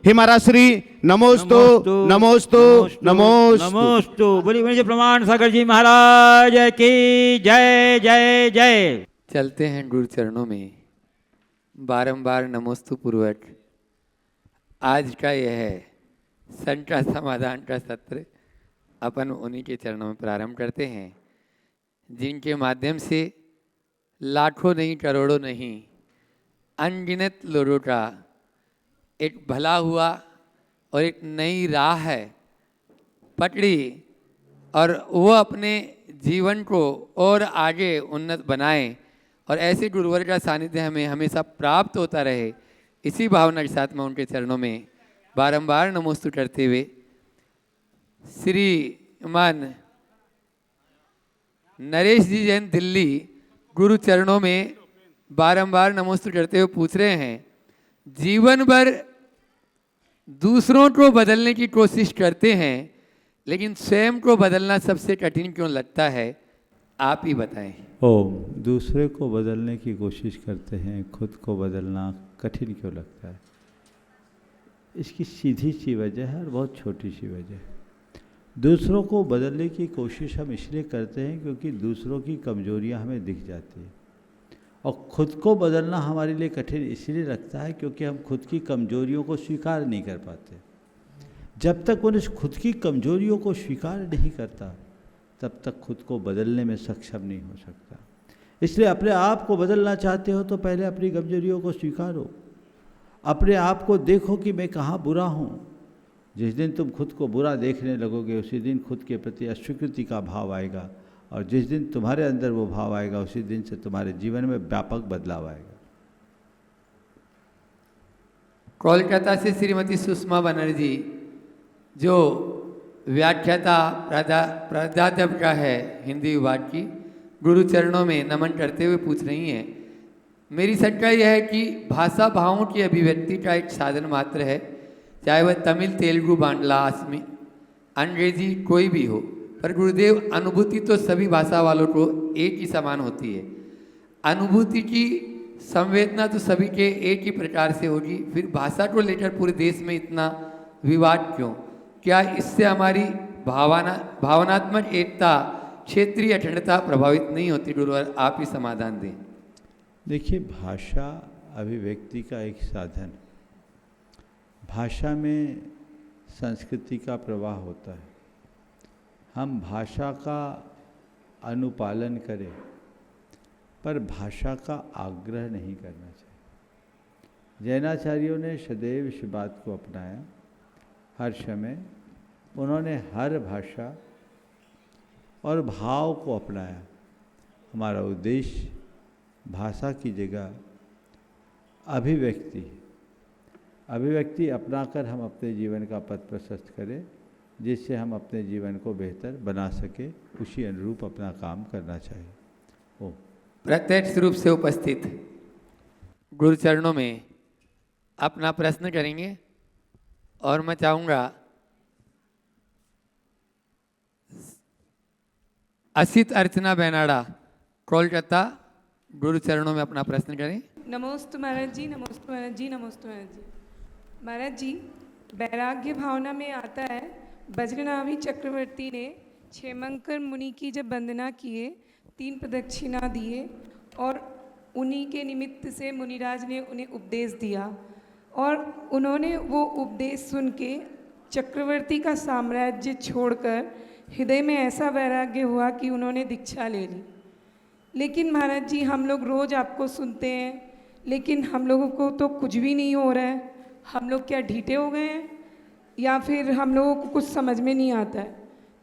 हे महाराज श्री नमोस्तु नमोस्तु नमोस्तु। नमोस्तु। बोलिए बोलिए प्रमाण सागर जी महाराज की जय जय जय। चलते हैं गुरु चरणों में बारंबार नमोस्तु पूर्वक। आज का यह संता समाधान का सत्र अपन उन्हीं के चरणों में प्रारंभ करते हैं, जिनके माध्यम से लाखों नहीं करोड़ों नहीं अनगिनत लोगों का एक भला हुआ और एक नई राह है पकड़ी और वो अपने जीवन को और आगे उन्नत बनाएं और ऐसे गुरुवर का सानिध्य हमें हमेशा प्राप्त होता रहे। इसी भावना के साथ मैं उनके चरणों में बारंबार नमोस्तु करते हुए श्रीमान नरेश जी जैन दिल्ली गुरु चरणों में बारंबार नमोस्तु करते हुए पूछ रहे हैं, जीवन भर दूसरों को बदलने की कोशिश करते हैं लेकिन स्वयं को बदलना सबसे कठिन क्यों लगता है, आप ही बताएं। दूसरे को बदलने की कोशिश करते हैं, खुद को बदलना कठिन क्यों लगता है? इसकी सीधी सी वजह है और बहुत छोटी सी वजह है। दूसरों को बदलने की कोशिश हम इसलिए करते हैं क्योंकि दूसरों की कमजोरियां हमें दिख जाती हैं, और खुद को बदलना हमारे लिए कठिन इसलिए लगता है क्योंकि हम खुद की कमजोरियों को स्वीकार नहीं कर पाते। जब तक उन्हें खुद की कमजोरियों को स्वीकार नहीं करता तब तक खुद को बदलने में सक्षम नहीं हो सकता। इसलिए अपने आप को बदलना चाहते हो तो पहले अपनी कमजोरियों को स्वीकारो, अपने आप को देखो कि मैं कहाँ बुरा हूँ। जिस दिन तुम खुद को बुरा देखने लगोगे उसी दिन खुद के प्रति अस्वीकृति का भाव आएगा, और जिस दिन तुम्हारे अंदर वो भाव आएगा उसी दिन से तुम्हारे जीवन में व्यापक बदलाव आएगा। कोलकाता से श्रीमती सुषमा बनर्जी जो व्याख्याता प्राध्यापका है हिंदी विभाग की, गुरु चरणों में नमन करते हुए पूछ रही हैं, मेरी शंका यह है कि भाषा भावों की अभिव्यक्ति का एक साधन मात्र है, चाहे वह तमिल, तेलुगु, बांग्ला, असमी, अंग्रेजी कोई भी हो, पर गुरुदेव अनुभूति तो सभी भाषा वालों को एक ही समान होती है। अनुभूति की संवेदना तो सभी के एक ही प्रकार से होगी, फिर भाषा को लेकर पूरे देश में इतना विवाद क्यों? क्या इससे हमारी भावनात्मक एकता, क्षेत्रीय अखंडता प्रभावित नहीं होती? गुरुवर आप ही समाधान दें। देखिए, भाषा अभिव्यक्ति का एक साधन, भाषा में संस्कृति का प्रवाह होता है। हम भाषा का अनुपालन करें पर भाषा का आग्रह नहीं करना चाहिए। जैनाचार्यों ने सदैव इस बात को अपनाया, हर समय उन्होंने हर भाषा और भाव को अपनाया। हमारा उद्देश्य भाषा की जगह अभिव्यक्ति है। अभिव्यक्ति अपनाकर हम अपने जीवन का पथ प्रशस्त करें, जिससे हम अपने जीवन को बेहतर बना सके, उसी अनुरूप अपना काम करना चाहिए। ओम। प्रत्यक्ष रूप से उपस्थित गुरु चरणों में अपना प्रश्न करेंगे और मैं चाहूँगा असित अर्चना बेनाडा कोलकाता गुरु चरणों में अपना प्रश्न करें। नमोस्तु महाराज जी, नमोस्तु महाराज जी, नमोस्तु महाराज जी। महाराज जी, वैराग्य भावना में आता है, वज्रनाभि चक्रवर्ती ने क्षेमंकर मुनि की जब वंदना किए, 3 प्रदक्षिणा दिए और उन्हीं के निमित्त से मुनिराज ने उन्हें उपदेश दिया, और उन्होंने वो उपदेश सुन के चक्रवर्ती का साम्राज्य छोड़कर हृदय में ऐसा वैराग्य हुआ कि उन्होंने दीक्षा ले ली। लेकिन महाराज जी, हम लोग रोज़ आपको सुनते हैं, लेकिन हम लोगों को तो कुछ भी नहीं हो रहा है। हम लोग क्या ढीठे हो गए हैं, या फिर हम लोगों को कुछ समझ में नहीं आता है,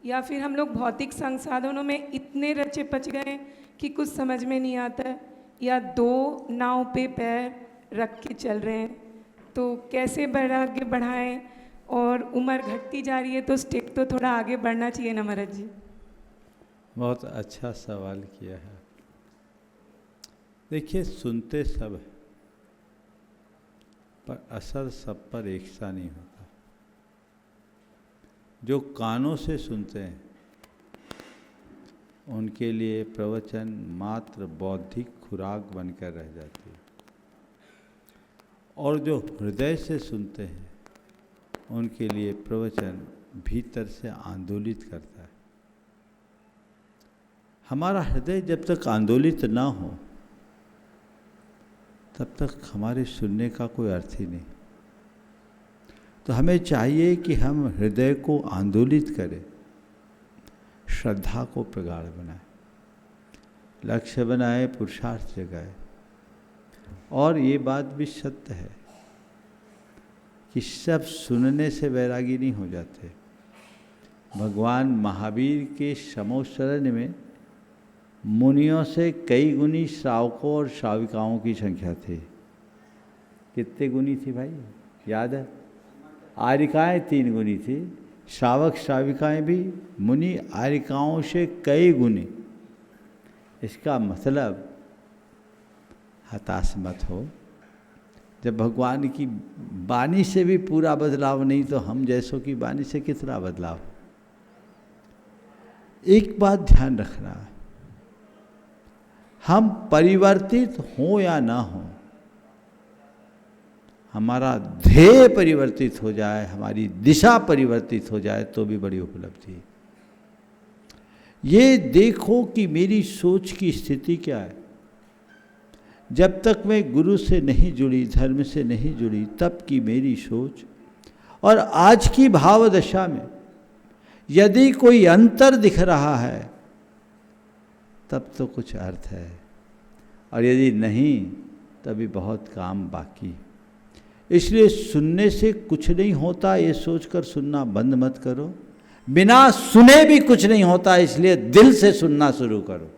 या फिर हम लोग भौतिक संसाधनों में इतने रचे पच गए कि कुछ समझ में नहीं आता है, या 2 नाव पे पैर रख के चल रहे हैं। तो कैसे वैराग्य बढ़ाएं? और उम्र घटती जा रही है तो स्टेप तो थोड़ा आगे बढ़ना चाहिए ना महाराज जी। बहुत अच्छा सवाल किया है। देखिए, सुनते सब है पर असर सब पर एक सा नहीं होता। जो कानों से सुनते हैं उनके लिए प्रवचन मात्र बौद्धिक खुराक बनकर रह जाती है, और जो हृदय से सुनते हैं उनके लिए प्रवचन भीतर से आंदोलित करता है। हमारा हृदय जब तक आंदोलित ना हो तब तक हमारे सुनने का कोई अर्थ ही नहीं। तो हमें चाहिए कि हम हृदय को आंदोलित करें, श्रद्धा को प्रगाढ़ बनाए, लक्ष्य बनाए, पुरुषार्थ जगाए। और ये बात भी सत्य है कि सब सुनने से वैरागी नहीं हो जाते। भगवान महावीर के समोसरण में मुनियों से कई गुनी श्रावकों और श्राविकाओं की संख्या थी। कितने गुनी थी भाई, याद है? आर्यिकाएँ 3 गुनी थी, श्रावक श्राविकाएँ भी मुनि आर्यिकाओं से कई गुनी। इसका मतलब हताश मत हो। जब भगवान की वाणी से भी पूरा बदलाव नहीं तो हम जैसों की वाणी से कितना बदलाव। एक बात ध्यान रखना, हम परिवर्तित हो या ना हो, हमारा ध्येय परिवर्तित हो जाए, हमारी दिशा परिवर्तित हो जाए तो भी बड़ी उपलब्धि। ये देखो कि मेरी सोच की स्थिति क्या है। जब तक मैं गुरु से नहीं जुड़ी, धर्म से नहीं जुड़ी, तब की मेरी सोच और आज की भाव दशा में यदि कोई अंतर दिख रहा है तब तो कुछ अर्थ है, और यदि नहीं तभी बहुत काम बाकी। इसलिए सुनने से कुछ नहीं होता ये सोचकर सुनना बंद मत करो। बिना सुने भी कुछ नहीं होता, इसलिए दिल से सुनना शुरू करो।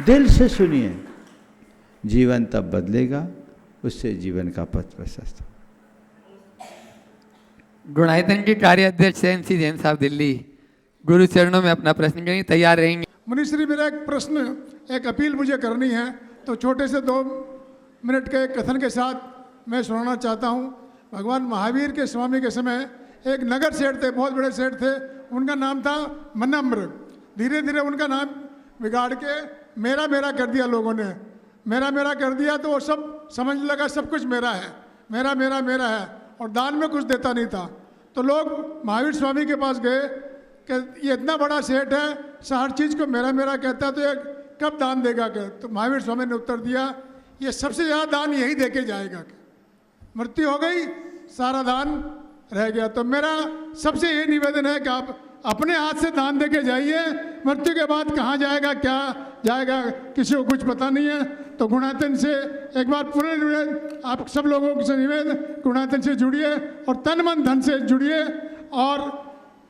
दिल से सुनिए, जीवन तब बदलेगा, उससे जीवन का पथ प्रशस्त। गुणायतन के कार्य अध्यक्ष NC जैन साहब दिल्ली गुरु चरणों में अपना प्रश्न के लिए तैयार रहेंगे। मुनिश्री, मेरा एक प्रश्न, एक अपील मुझे करनी है, तो छोटे से 2 मिनट के कथन के साथ मैं सुनाना चाहता हूँ। भगवान महावीर के स्वामी के समय एक नगर सेठ थे, बहुत बड़े सेठ थे, उनका नाम था मनम्र। धीरे धीरे उनका नाम बिगाड़ के मेरा मेरा कर दिया लोगों ने। मेरा मेरा कर दिया तो वो सब समझ लगा सब कुछ मेरा है, मेरा मेरा मेरा है, और दान में कुछ देता नहीं था। तो लोग महावीर स्वामी के पास गए कि ये इतना बड़ा सेठ है, हर चीज़ को मेरा मेरा कहता है, तो ये कब दान देगा क्या? तो महावीर स्वामी ने उत्तर दिया, ये सबसे ज़्यादा दान यही दे के जाएगा। मृत्यु हो गई, सारा दान रह गया। तो मेरा सबसे ये निवेदन है कि आप अपने हाथ से दान दे के जाइए। मृत्यु के बाद कहाँ जाएगा, क्या जाएगा, किसी को कुछ पता नहीं है। तो गुणायतन से एक बार पुनः आप सब लोगों से निवेदन, गुणायतन से जुड़िए और तन मन धन से जुड़िए, और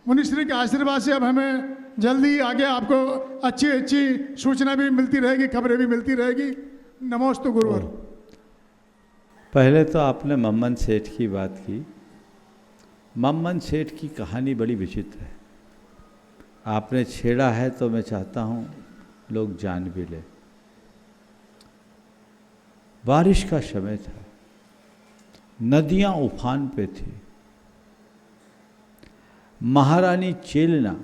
मुनिश्री के आशीर्वाद से अब हमें जल्दी आगे आपको अच्छी अच्छी सूचना भी मिलती रहेगी, खबरें भी मिलती रहेगी। नमोस्तु गुरुवर। पहले तो आपने मम्मन सेठ की बात की। मम्मन सेठ की कहानी बड़ी विचित्र है। आपने छेड़ा है तो मैं चाहता हूँ लोग जान भी ले। बारिश का समय था, नदियाँ उफान पे थी। महारानी चेलना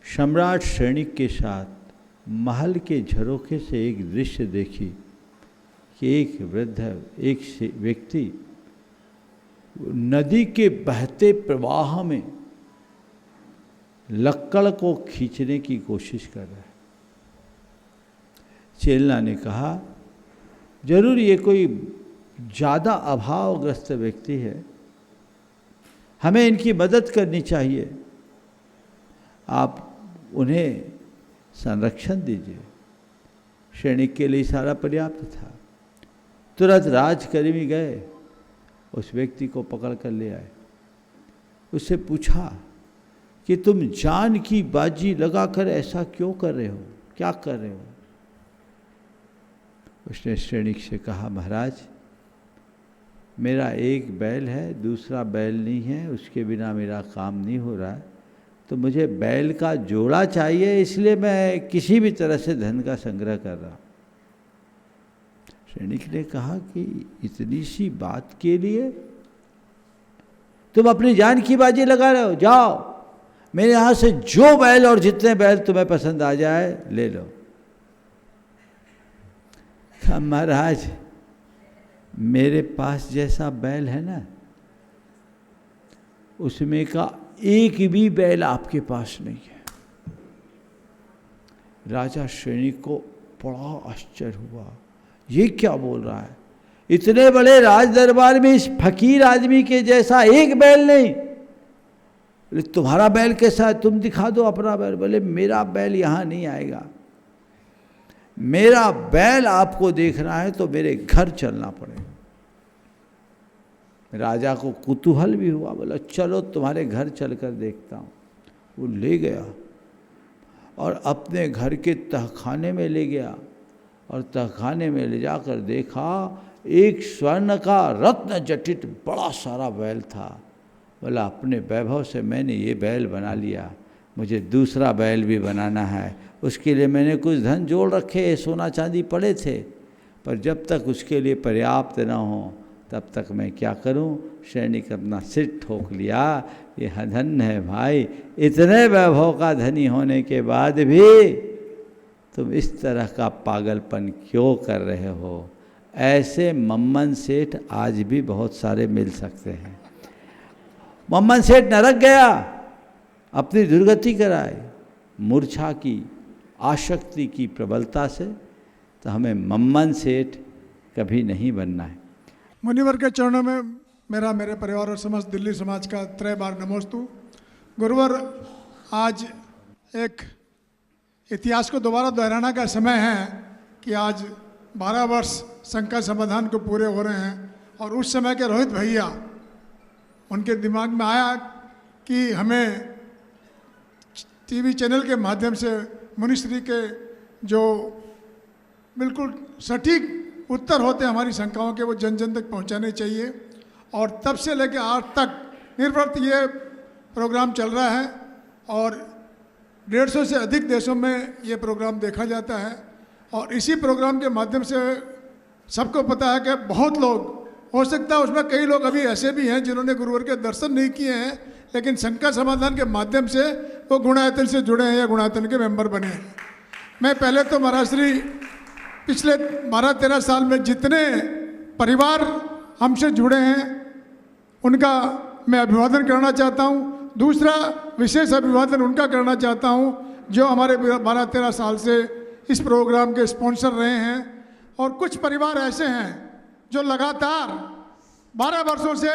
सम्राट श्रेणिक के साथ महल के झरोखे से एक दृश्य देखी कि एक वृद्ध, एक व्यक्ति नदी के बहते प्रवाह में लक्कड़ को खींचने की कोशिश कर रहा है। चेलना ने कहा, जरूर ये कोई ज़्यादा अभावग्रस्त व्यक्ति है, हमें इनकी मदद करनी चाहिए, आप उन्हें संरक्षण दीजिए। सैनिक के लिए सारा पर्याप्त था। तुरंत राजकर्मी गए, उस व्यक्ति को पकड़ कर ले आए। उससे पूछा कि तुम जान की बाजी लगाकर ऐसा क्यों कर रहे हो, क्या कर रहे हो? उसने सैनिक से कहा, महाराज मेरा एक बैल है, दूसरा बैल नहीं है, उसके बिना मेरा काम नहीं हो रहा है, तो मुझे बैल का जोड़ा चाहिए, इसलिए मैं किसी भी तरह से धन का संग्रह कर रहा हूँ। सैनिक ने कहा कि इतनी सी बात के लिए तुम अपनी जान की बाजी लगा रहे हो, जाओ मेरे यहाँ से जो बैल और जितने बैल तुम्हें पसंद आ जाए ले लो। महाराज मेरे पास जैसा बैल है ना, उसमें का एक भी बैल आपके पास नहीं है। राजा श्रेणी को बड़ा आश्चर्य हुआ, ये क्या बोल रहा है? इतने बड़े राज दरबार में इस फकीर आदमी के जैसा एक बैल नहीं। बोले तुम्हारा बैल कैसा है, तुम दिखा दो अपना बैल। बोले मेरा बैल यहाँ नहीं आएगा, मेरा बैल आपको देखना है तो मेरे घर चलना पड़ेगा। राजा को कुतूहल भी हुआ, बोला चलो तुम्हारे घर चलकर देखता हूँ। वो ले गया और अपने घर के तहखाने में ले गया, और तहखाने में ले जाकर देखा एक स्वर्ण का रत्न जटित बड़ा सारा बैल था। बोला अपने वैभव से मैंने ये बैल बना लिया, मुझे दूसरा बैल भी बनाना है। उसके लिए मैंने कुछ धन जोड़ रखे, सोना चांदी पड़े थे, पर जब तक उसके लिए पर्याप्त न हो तब तक मैं क्या करूं। सैनिक अपना सिर ठोक लिया, ये धन्य है भाई, इतने वैभव का धनी होने के बाद भी तुम इस तरह का पागलपन क्यों कर रहे हो। ऐसे मम्मन सेठ आज भी बहुत सारे मिल सकते हैं। मम्मन सेठ नरक गया, अपनी दुर्गति कराए मूर्छा की, आसक्ति की प्रबलता से। तो हमें मम्मन सेठ कभी नहीं बनना है। मुनिवर के चरणों में मेरा, मेरे परिवार और समस्त दिल्ली समाज का त्रय बार नमोस्तु। गुरुवर, आज एक इतिहास को दोबारा दोहराना का समय है कि आज 12 वर्ष संकट समाधान को पूरे हो रहे हैं, और उस समय के रोहित भैया, उनके दिमाग में आया कि हमें टीवी चैनल के माध्यम से मुनिश्री के जो बिल्कुल सटीक उत्तर होते हैं हमारी शंकाओं के, वो जन जन तक पहुंचाने चाहिए। और तब से लेकर आज तक निर्वृत ये प्रोग्राम चल रहा है, और 150 से अधिक देशों में ये प्रोग्राम देखा जाता है। और इसी प्रोग्राम के माध्यम से सबको पता है कि बहुत लोग, हो सकता है उसमें कई लोग अभी ऐसे भी हैं जिन्होंने गुरुवर के दर्शन नहीं किए हैं, लेकिन शंका समाधान के माध्यम से वो गुणायतन से जुड़े हैं या गुणायतन के मेंबर बने हैं। मैं पहले तो महाराज श्री पिछले 12-13 साल में जितने परिवार हमसे जुड़े हैं उनका मैं अभिवादन करना चाहता हूँ। दूसरा विशेष अभिवादन उनका करना चाहता हूँ जो हमारे 12-13 साल से इस प्रोग्राम के स्पॉन्सर रहे हैं, और कुछ परिवार ऐसे हैं जो लगातार 12 वर्षों से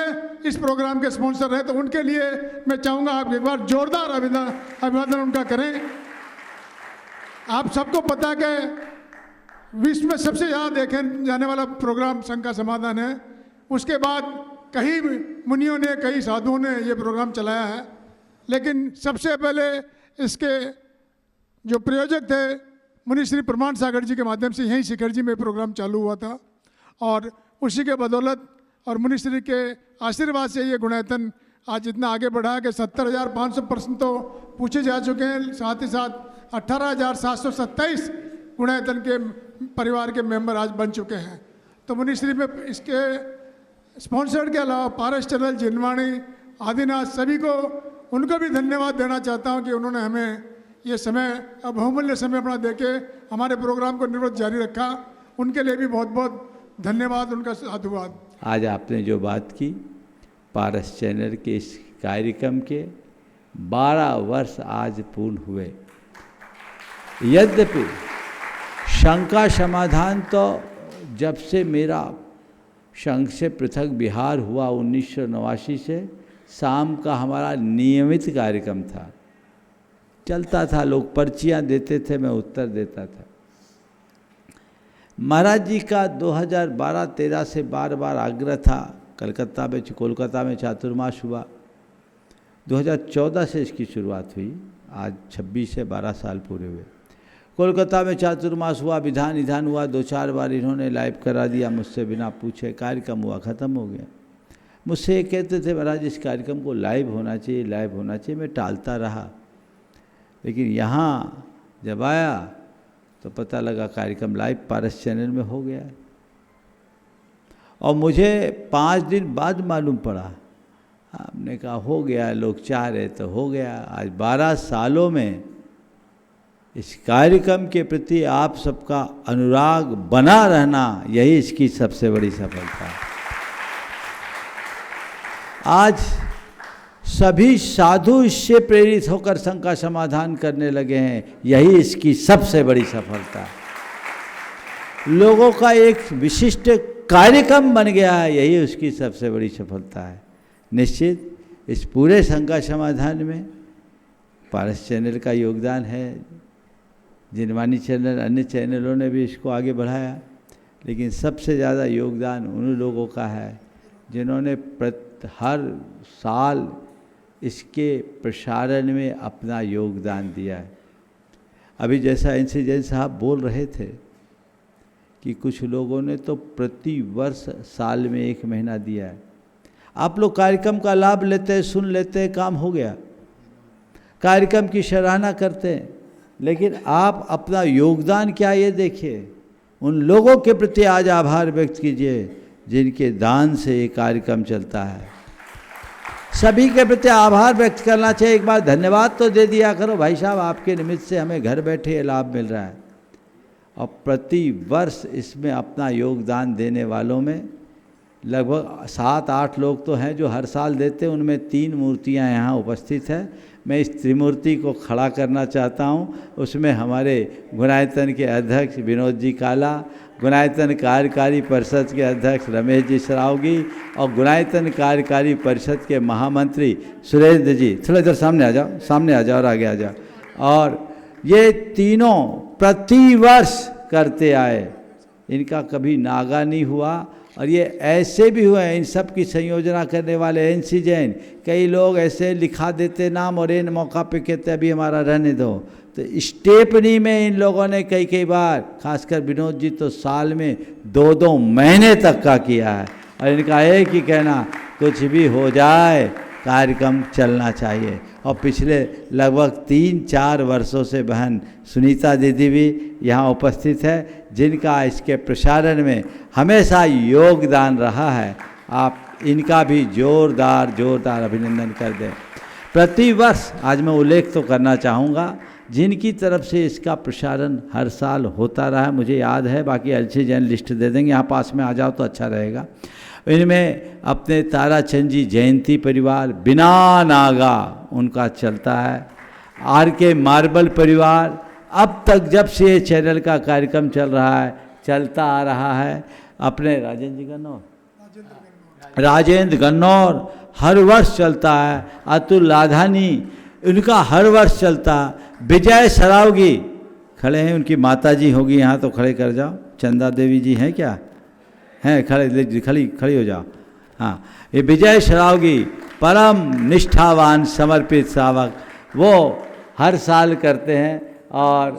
इस प्रोग्राम के स्पॉन्सर रहे। तो उनके लिए मैं चाहूँगा आप एक बार जोरदार अभिवादन उनका करें। आप सबको पता है कि विश्व में सबसे ज़्यादा देखे जाने वाला प्रोग्राम शंका समाधान है। उसके बाद कई मुनियों ने, कई साधुओं ने ये प्रोग्राम चलाया है, लेकिन सबसे पहले इसके जो प्रयोजक थे मुनि श्री प्रमाण सागर जी के माध्यम से यहीं शिखर जी में प्रोग्राम चालू हुआ था, और उसी के बदौलत और मुनि श्री के आशीर्वाद से ये गुणायतन आज इतना आगे बढ़ा कि 70,500 प्रश्न तो पूछे जा चुके हैं, साथ ही साथ 18,727 गुणायतन के परिवार के मेंबर आज बन चुके हैं। तो मुनिश्री में इसके स्पॉन्सर के अलावा पारस चैनल, जिनवाणी, आदिनाथ, सभी को उनको भी धन्यवाद देना चाहता हूं कि उन्होंने हमें ये समय, बहुमूल्य समय अपना देके हमारे प्रोग्राम को निरंतर जारी रखा। उनके लिए भी बहुत बहुत धन्यवाद, उनका साधुवाद। आज आपने जो बात की, पारस चैनल के इस कार्यक्रम के 12 वर्ष आज पूर्ण हुए। यद्यपि शंका समाधान तो जब से मेरा संघ से पृथक बिहार हुआ 1989 से, शाम का हमारा नियमित कार्यक्रम था, चलता था। लोग पर्चियाँ देते थे, मैं उत्तर देता था। महाराज जी का 2012-13 से बार बार आग्रह था। कोलकाता में चातुर्मास हुआ, 2014 से इसकी शुरुआत हुई, आज 26 से 12 साल पूरे हुए। कोलकाता में चातुर्मास हुआ, विधान हुआ, 2-4 बार इन्होंने लाइव करा दिया मुझसे बिना पूछे। कार्यक्रम हुआ, ख़त्म हो गया। मुझसे ये कहते थे महाराज इस कार्यक्रम को लाइव होना चाहिए, लाइव होना चाहिए। मैं टालता रहा, लेकिन यहाँ जब आया तो पता लगा कार्यक्रम लाइव पारस चैनल में हो गया। और मुझे 5 दिन बाद मालूम पड़ा। हमने कहा हो गया, लोग चाह रहे तो हो गया। आज 12 सालों में इस कार्यक्रम के प्रति आप सबका अनुराग बना रहना, यही इसकी सबसे बड़ी सफलता है। आज सभी साधु इससे प्रेरित होकर शंका समाधान करने लगे हैं, यही इसकी सबसे बड़ी सफलता है। लोगों का एक विशिष्ट कार्यक्रम बन गया है, यही उसकी सबसे बड़ी सफलता है। निश्चित इस पूरे शंका समाधान में पारस चैनल का योगदान है, जिनवानी चैनल, अन्य चैनलों ने भी इसको आगे बढ़ाया, लेकिन सबसे ज़्यादा योगदान उन लोगों का है जिन्होंने हर साल इसके प्रसारण में अपना योगदान दिया है। अभी जैसा एनसी जैन साहब बोल रहे थे कि कुछ लोगों ने तो प्रति वर्ष साल में 1 महीना दिया है। आप लोग कार्यक्रम का लाभ लेते हैं, सुन लेते हैं, काम हो गया, कार्यक्रम की सराहना करते हैं, लेकिन आप अपना योगदान क्या ये देखिए। उन लोगों के प्रति आज आभार व्यक्त कीजिए जिनके दान से ये कार्यक्रम चलता है। सभी के प्रति आभार व्यक्त करना चाहिए। एक बार धन्यवाद तो दे दिया करो, भाई साहब आपके निमित्त से हमें घर बैठे लाभ मिल रहा है। और प्रति वर्ष इसमें अपना योगदान देने वालों में लगभग 7-8 लोग तो हैं जो हर साल देते हैं। उनमें 3 मूर्तियां यहाँ उपस्थित हैं। मैं इस त्रिमूर्ति को खड़ा करना चाहता हूँ। उसमें हमारे गुणायतन के अध्यक्ष विनोद जी काला, गुणायतन कार्यकारी परिषद के अध्यक्ष रमेश जी सरावगी और गुणायतन कार्यकारी परिषद के महामंत्री सुरेंद्र जी। थोड़ा इधर सामने आ जाओ, सामने आ जाओ और आगे आ जाओ। और ये तीनों प्रतिवर्ष करते आए, इनका कभी नागा नहीं हुआ। और ये ऐसे भी हुए हैं, इन सब की संयोजना करने वाले एनसी जैन, कई लोग ऐसे लिखा देते नाम और इन मौका पे कहते अभी हमारा रहने दो। तो स्टेपनी में इन लोगों ने कई बार, खासकर विनोद जी तो साल में 2-2 महीने तक का किया है। और इनका एक ही कहना, कुछ भी हो जाए कार्यक्रम चलना चाहिए। और पिछले लगभग 3-4 वर्षों से बहन सुनीता दीदी भी यहाँ उपस्थित है, जिनका इसके प्रसारण में हमेशा योगदान रहा है। आप इनका भी जोरदार अभिनंदन कर दें। प्रतिवर्ष आज मैं उल्लेख तो करना चाहूँगा जिनकी तरफ से इसका प्रसारण हर साल होता रहा है, मुझे याद है, बाकी एनसी जैन लिस्ट दे देंगे, यहाँ पास में आ जाओ तो अच्छा रहेगा। इनमें अपने ताराचंद जी जयंती परिवार, बिना नागा उनका चलता है। आर.के. मार्बल परिवार, अब तक जब से ये चैनल का कार्यक्रम चल रहा है चलता आ रहा है। अपने राजेंद्र गन्नौर हर वर्ष चलता है। अतुल लाधानी, उनका हर वर्ष चलता। विजय सरावगी खड़े हैं, उनकी माता जी होगी यहाँ तो खड़े कर जाओ। चंदा देवी जी हैं क्या? हैं, खड़ी हो जाओ। हाँ, ये विजय सरावगी परम निष्ठावान समर्पित सावक, वो हर साल करते हैं। और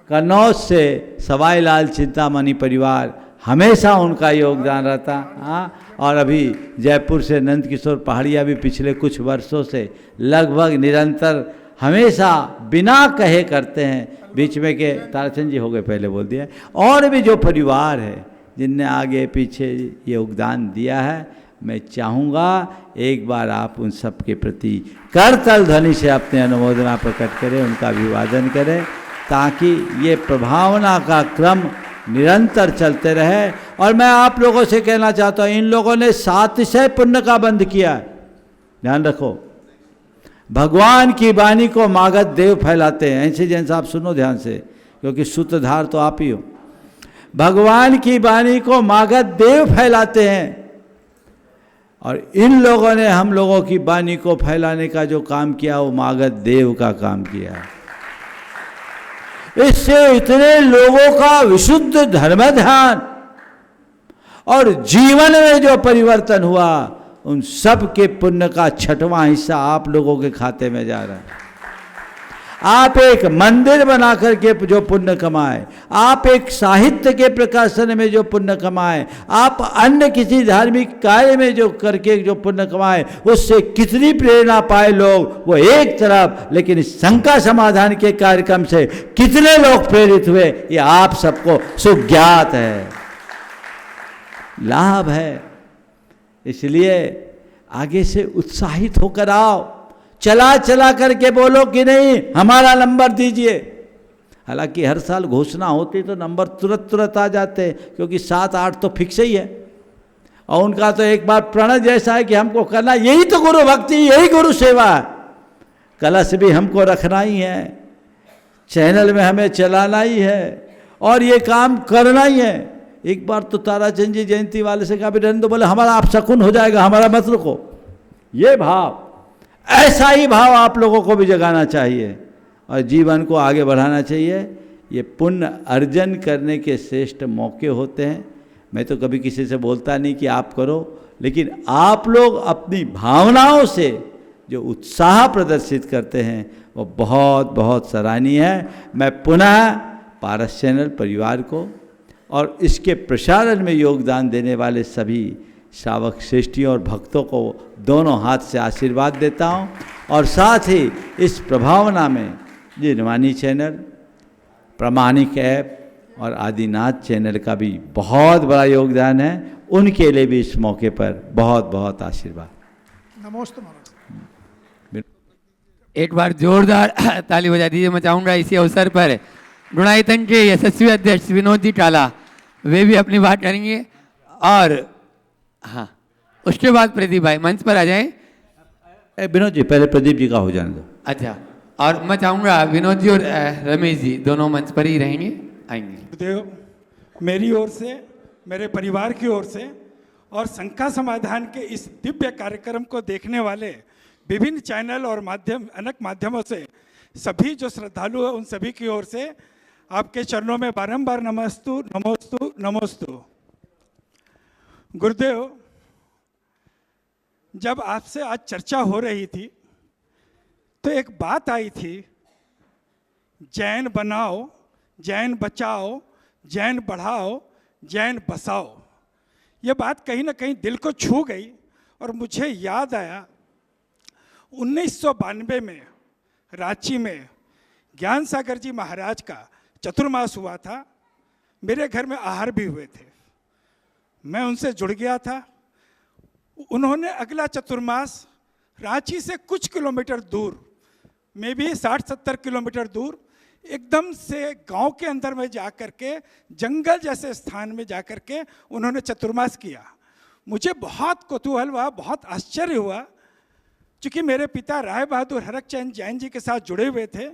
कन्नौज से सवाई लाल चिंतामणि परिवार, हमेशा उनका योगदान रहता। हाँ, और अभी जयपुर से नंद किशोर पहाड़िया भी पिछले कुछ वर्षों से लगभग निरंतर हमेशा बिना कहे करते हैं। बीच में के ताराचंद जी हो गए, पहले बोल दिया। और भी जो परिवार है जिनने आगे पीछे योगदान दिया है, मैं चाहूँगा एक बार आप उन सब के प्रति करतल ध्वनि से अपने अनुमोदना प्रकट करें, उनका अभिवादन करें, ताकि ये प्रभावना का क्रम निरंतर चलते रहे। और मैं आप लोगों से कहना चाहता हूँ, इन लोगों ने 700 पुण्य का बंद किया है, ध्यान रखो। भगवान की वाणी को मागध देव फैलाते हैं। ऐसे जैन साहब सुनो ध्यान से, क्योंकि सूत्रधार तो आप ही हो। भगवान की वाणी को मागध देव फैलाते हैं, और इन लोगों ने हम लोगों की वाणी को फैलाने का जो काम किया वो मागध देव का काम किया है। इससे इतने लोगों का विशुद्ध धर्म ध्यान और जीवन में जो परिवर्तन हुआ, उन सब के पुण्य का 6वां हिस्सा आप लोगों के खाते में जा रहा है। आप एक मंदिर बना करके जो पुण्य कमाए, आप एक साहित्य के प्रकाशन में जो पुण्य कमाए, आप अन्य किसी धार्मिक कार्य में जो करके जो पुण्य कमाए, उससे कितनी प्रेरणा पाए लोग, वो एक तरफ। लेकिन इस शंका समाधान के कार्यक्रम से कितने लोग प्रेरित हुए, ये आप सबको सुज्ञात है, लाभ है। इसलिए आगे से उत्साहित होकर आओ, चला करके बोलो कि नहीं हमारा नंबर दीजिए। हालांकि हर साल घोषणा होती तो नंबर तुरंत आ जाते, क्योंकि 7-8 तो फिक्स ही है। और उनका तो एक बार प्रण जैसा है कि हमको करना, यही तो गुरु भक्ति, यही गुरु सेवा है। कलश भी हमको रखना ही है, चैनल में हमें चलाना ही है, और ये काम करना ही है। एक बार तो ताराचंद जी जयंती वाले से कहा भी रहने दो, बोले हमारा आप शकुन हो जाएगा, हमारा मत रुको। ये भाव, ऐसा ही भाव आप लोगों को भी जगाना चाहिए और जीवन को आगे बढ़ाना चाहिए। ये पुण्य अर्जन करने के श्रेष्ठ मौके होते हैं। मैं तो कभी किसी से बोलता नहीं कि आप करो, लेकिन आप लोग अपनी भावनाओं से जो उत्साह प्रदर्शित करते हैं वो बहुत बहुत सराहनीय है। मैं पुनः पारस चैनल परिवार को और इसके प्रसारण में योगदान देने वाले सभी श्रावक श्रेष्ठियों और भक्तों को दोनों हाथ से आशीर्वाद देता हूँ, और साथ ही इस प्रभावना में जिनवानी चैनल, प्रामाणिक ऐप और आदिनाथ चैनल का भी बहुत बड़ा योगदान है। उनके लिए भी इस मौके पर बहुत बहुत आशीर्वाद। नमस्ते महाराज। एक बार जोरदार ताली बजा दीजिए। मैं चाहूँगा इसी अवसर पर गुणायतन के यशस्वी अध्यक्ष विनोद जी टाला, वे भी अपनी बात करेंगे। और हाँ, उसके बाद प्रदीप भाई मंच पर आ जाएं। विनोद जी पहले प्रदीप जी का हो जाने दो। अच्छा, और मैं चाहूँगा विनोद जी और रमेश जी दोनों मंच पर ही रहेंगे, आएंगे। गुरुदेव, मेरी ओर से, मेरे परिवार की ओर से और शंका समाधान के इस दिव्य कार्यक्रम को देखने वाले विभिन्न चैनल और अनेक माध्यमों से सभी जो श्रद्धालु हैं उन सभी की ओर से आपके चरणों में बारंबार नमस्तु नमोस्तु नमोस्तु। गुरुदेव, जब आपसे आज चर्चा हो रही थी तो एक बात आई थी, जैन बनाओ, जैन बचाओ, जैन बढ़ाओ, जैन बसाओ। ये बात कहीं ना कहीं दिल को छू गई और मुझे याद आया 1992 में रांची में ज्ञान सागर जी महाराज का चतुर्मास हुआ था। मेरे घर में आहार भी हुए थे, मैं उनसे जुड़ गया था। उन्होंने अगला चतुर्मास रांची से कुछ किलोमीटर दूर, में भी 60-70 किलोमीटर दूर, एकदम से गांव के अंदर में जाकर के, जंगल जैसे स्थान में जाकर के उन्होंने चतुर्मास किया। मुझे बहुत कौतूहल हुआ, बहुत आश्चर्य हुआ। क्योंकि मेरे पिता राय बहादुर हरकचंद जैन जी के साथ जुड़े हुए थे,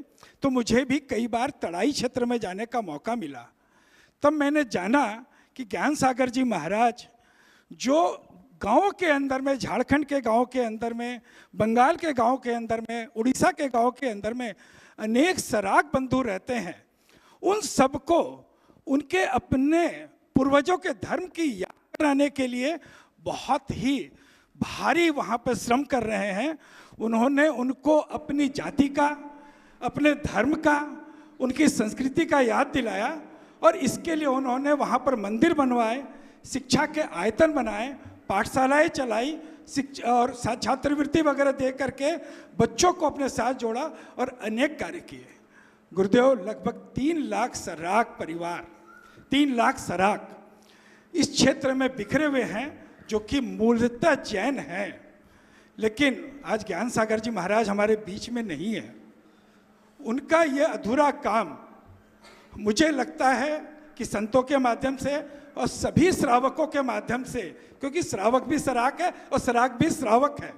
तो मुझे भी कई बार तराई क्षेत्र में जाने का मौका मिला। तब मैंने जाना कि ज्ञान सागर जी महाराज जो गाँव के अंदर में, झारखंड के गाँव के अंदर में, बंगाल के गाँव के अंदर में, उड़ीसा के गाँव के अंदर में अनेक सराग बंधु रहते हैं, उन सबको उनके अपने पूर्वजों के धर्म की याद कराने के लिए बहुत ही भारी वहाँ पर श्रम कर रहे हैं। उन्होंने उनको अपनी जाति का, अपने धर्म का, उनकी संस्कृति का याद दिलाया, और इसके लिए उन्होंने वहाँ पर मंदिर बनवाए, शिक्षा के आयतन बनाए, पाठशालाएं चलाई, शिक्षा और छात्रवृत्ति वगैरह दे करके बच्चों को अपने साथ जोड़ा और अनेक कार्य किए। गुरुदेव, लगभग 3 लाख सराग परिवार, 3 लाख सराग इस क्षेत्र में बिखरे हुए हैं, जो कि मूलतः जैन हैं। लेकिन आज ज्ञान सागर जी महाराज हमारे बीच में नहीं है। उनका ये अधूरा काम मुझे लगता है कि संतों के माध्यम से और सभी श्रावकों के माध्यम से, क्योंकि श्रावक भी सराग है और सराग भी श्रावक है,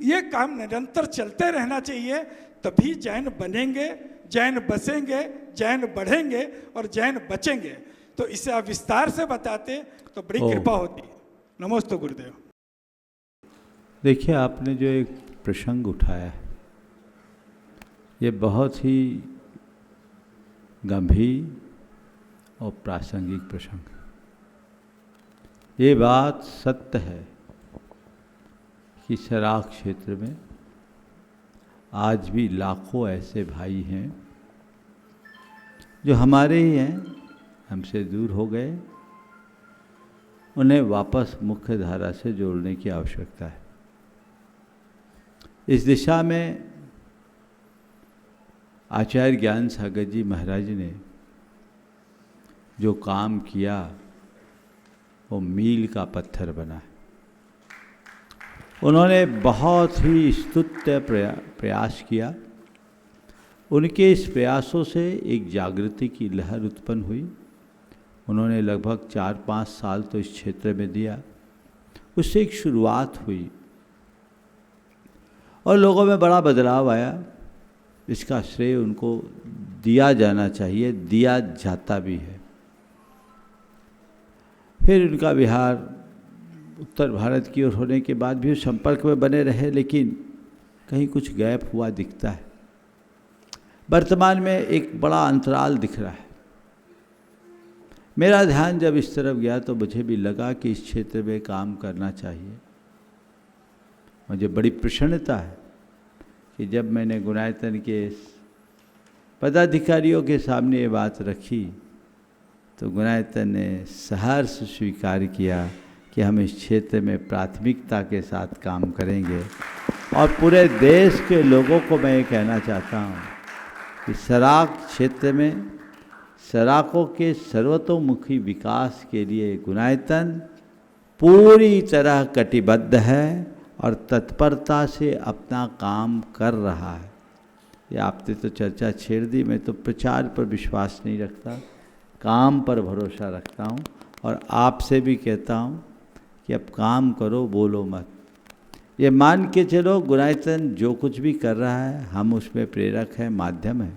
ये काम निरंतर चलते रहना चाहिए। तभी जैन बनेंगे, जैन बसेंगे, जैन बढ़ेंगे और जैन बचेंगे। तो इसे आप विस्तार से बताते तो बड़ी कृपा होती। नमस्ते गुरुदेव। देखिए, आपने जो एक प्रसंग उठाया है, ये बहुत ही गंभीर और प्रासंगिक प्रसंग। ये बात सत्य है कि सराग क्षेत्र में आज भी लाखों ऐसे भाई हैं जो हमारे ही हैं, हमसे दूर हो गए। उन्हें वापस मुख्य धारा से जोड़ने की आवश्यकता है। इस दिशा में आचार्य ज्ञान सागर जी महाराज ने जो काम किया वो मील का पत्थर बना है। उन्होंने बहुत ही स्तुत्य प्रयास किया उनके इस प्रयासों से एक जागृति की लहर उत्पन्न हुई। उन्होंने लगभग 4-5 साल तो इस क्षेत्र में दिया, उससे एक शुरुआत हुई और लोगों में बड़ा बदलाव आया। इसका श्रेय उनको दिया जाना चाहिए, दिया जाता भी है। फिर उनका बिहार उत्तर भारत की ओर होने के बाद भी संपर्क में बने रहे, लेकिन कहीं कुछ गैप हुआ दिखता है। वर्तमान में एक बड़ा अंतराल दिख रहा है। मेरा ध्यान जब इस तरफ गया तो मुझे भी लगा कि इस क्षेत्र में काम करना चाहिए। मुझे बड़ी प्रसन्नता है कि जब मैंने गुणायतन के पदाधिकारियों के सामने ये बात रखी तो गुणायतन ने सहर्ष स्वीकार किया कि हम इस क्षेत्र में प्राथमिकता के साथ काम करेंगे। और पूरे देश के लोगों को मैं ये कहना चाहता हूँ कि सराक क्षेत्र में सराकों के सर्वतोमुखी विकास के लिए गुणायतन पूरी तरह कटिबद्ध है और तत्परता से अपना काम कर रहा है। ये आपने तो चर्चा छेड़ दी। मैं तो प्रचार पर विश्वास नहीं रखता, काम पर भरोसा रखता हूँ। और आपसे भी कहता हूँ कि अब काम करो, बोलो मत। ये मान के चलो गुणायतन जो कुछ भी कर रहा है हम उसमें प्रेरक हैं, माध्यम है,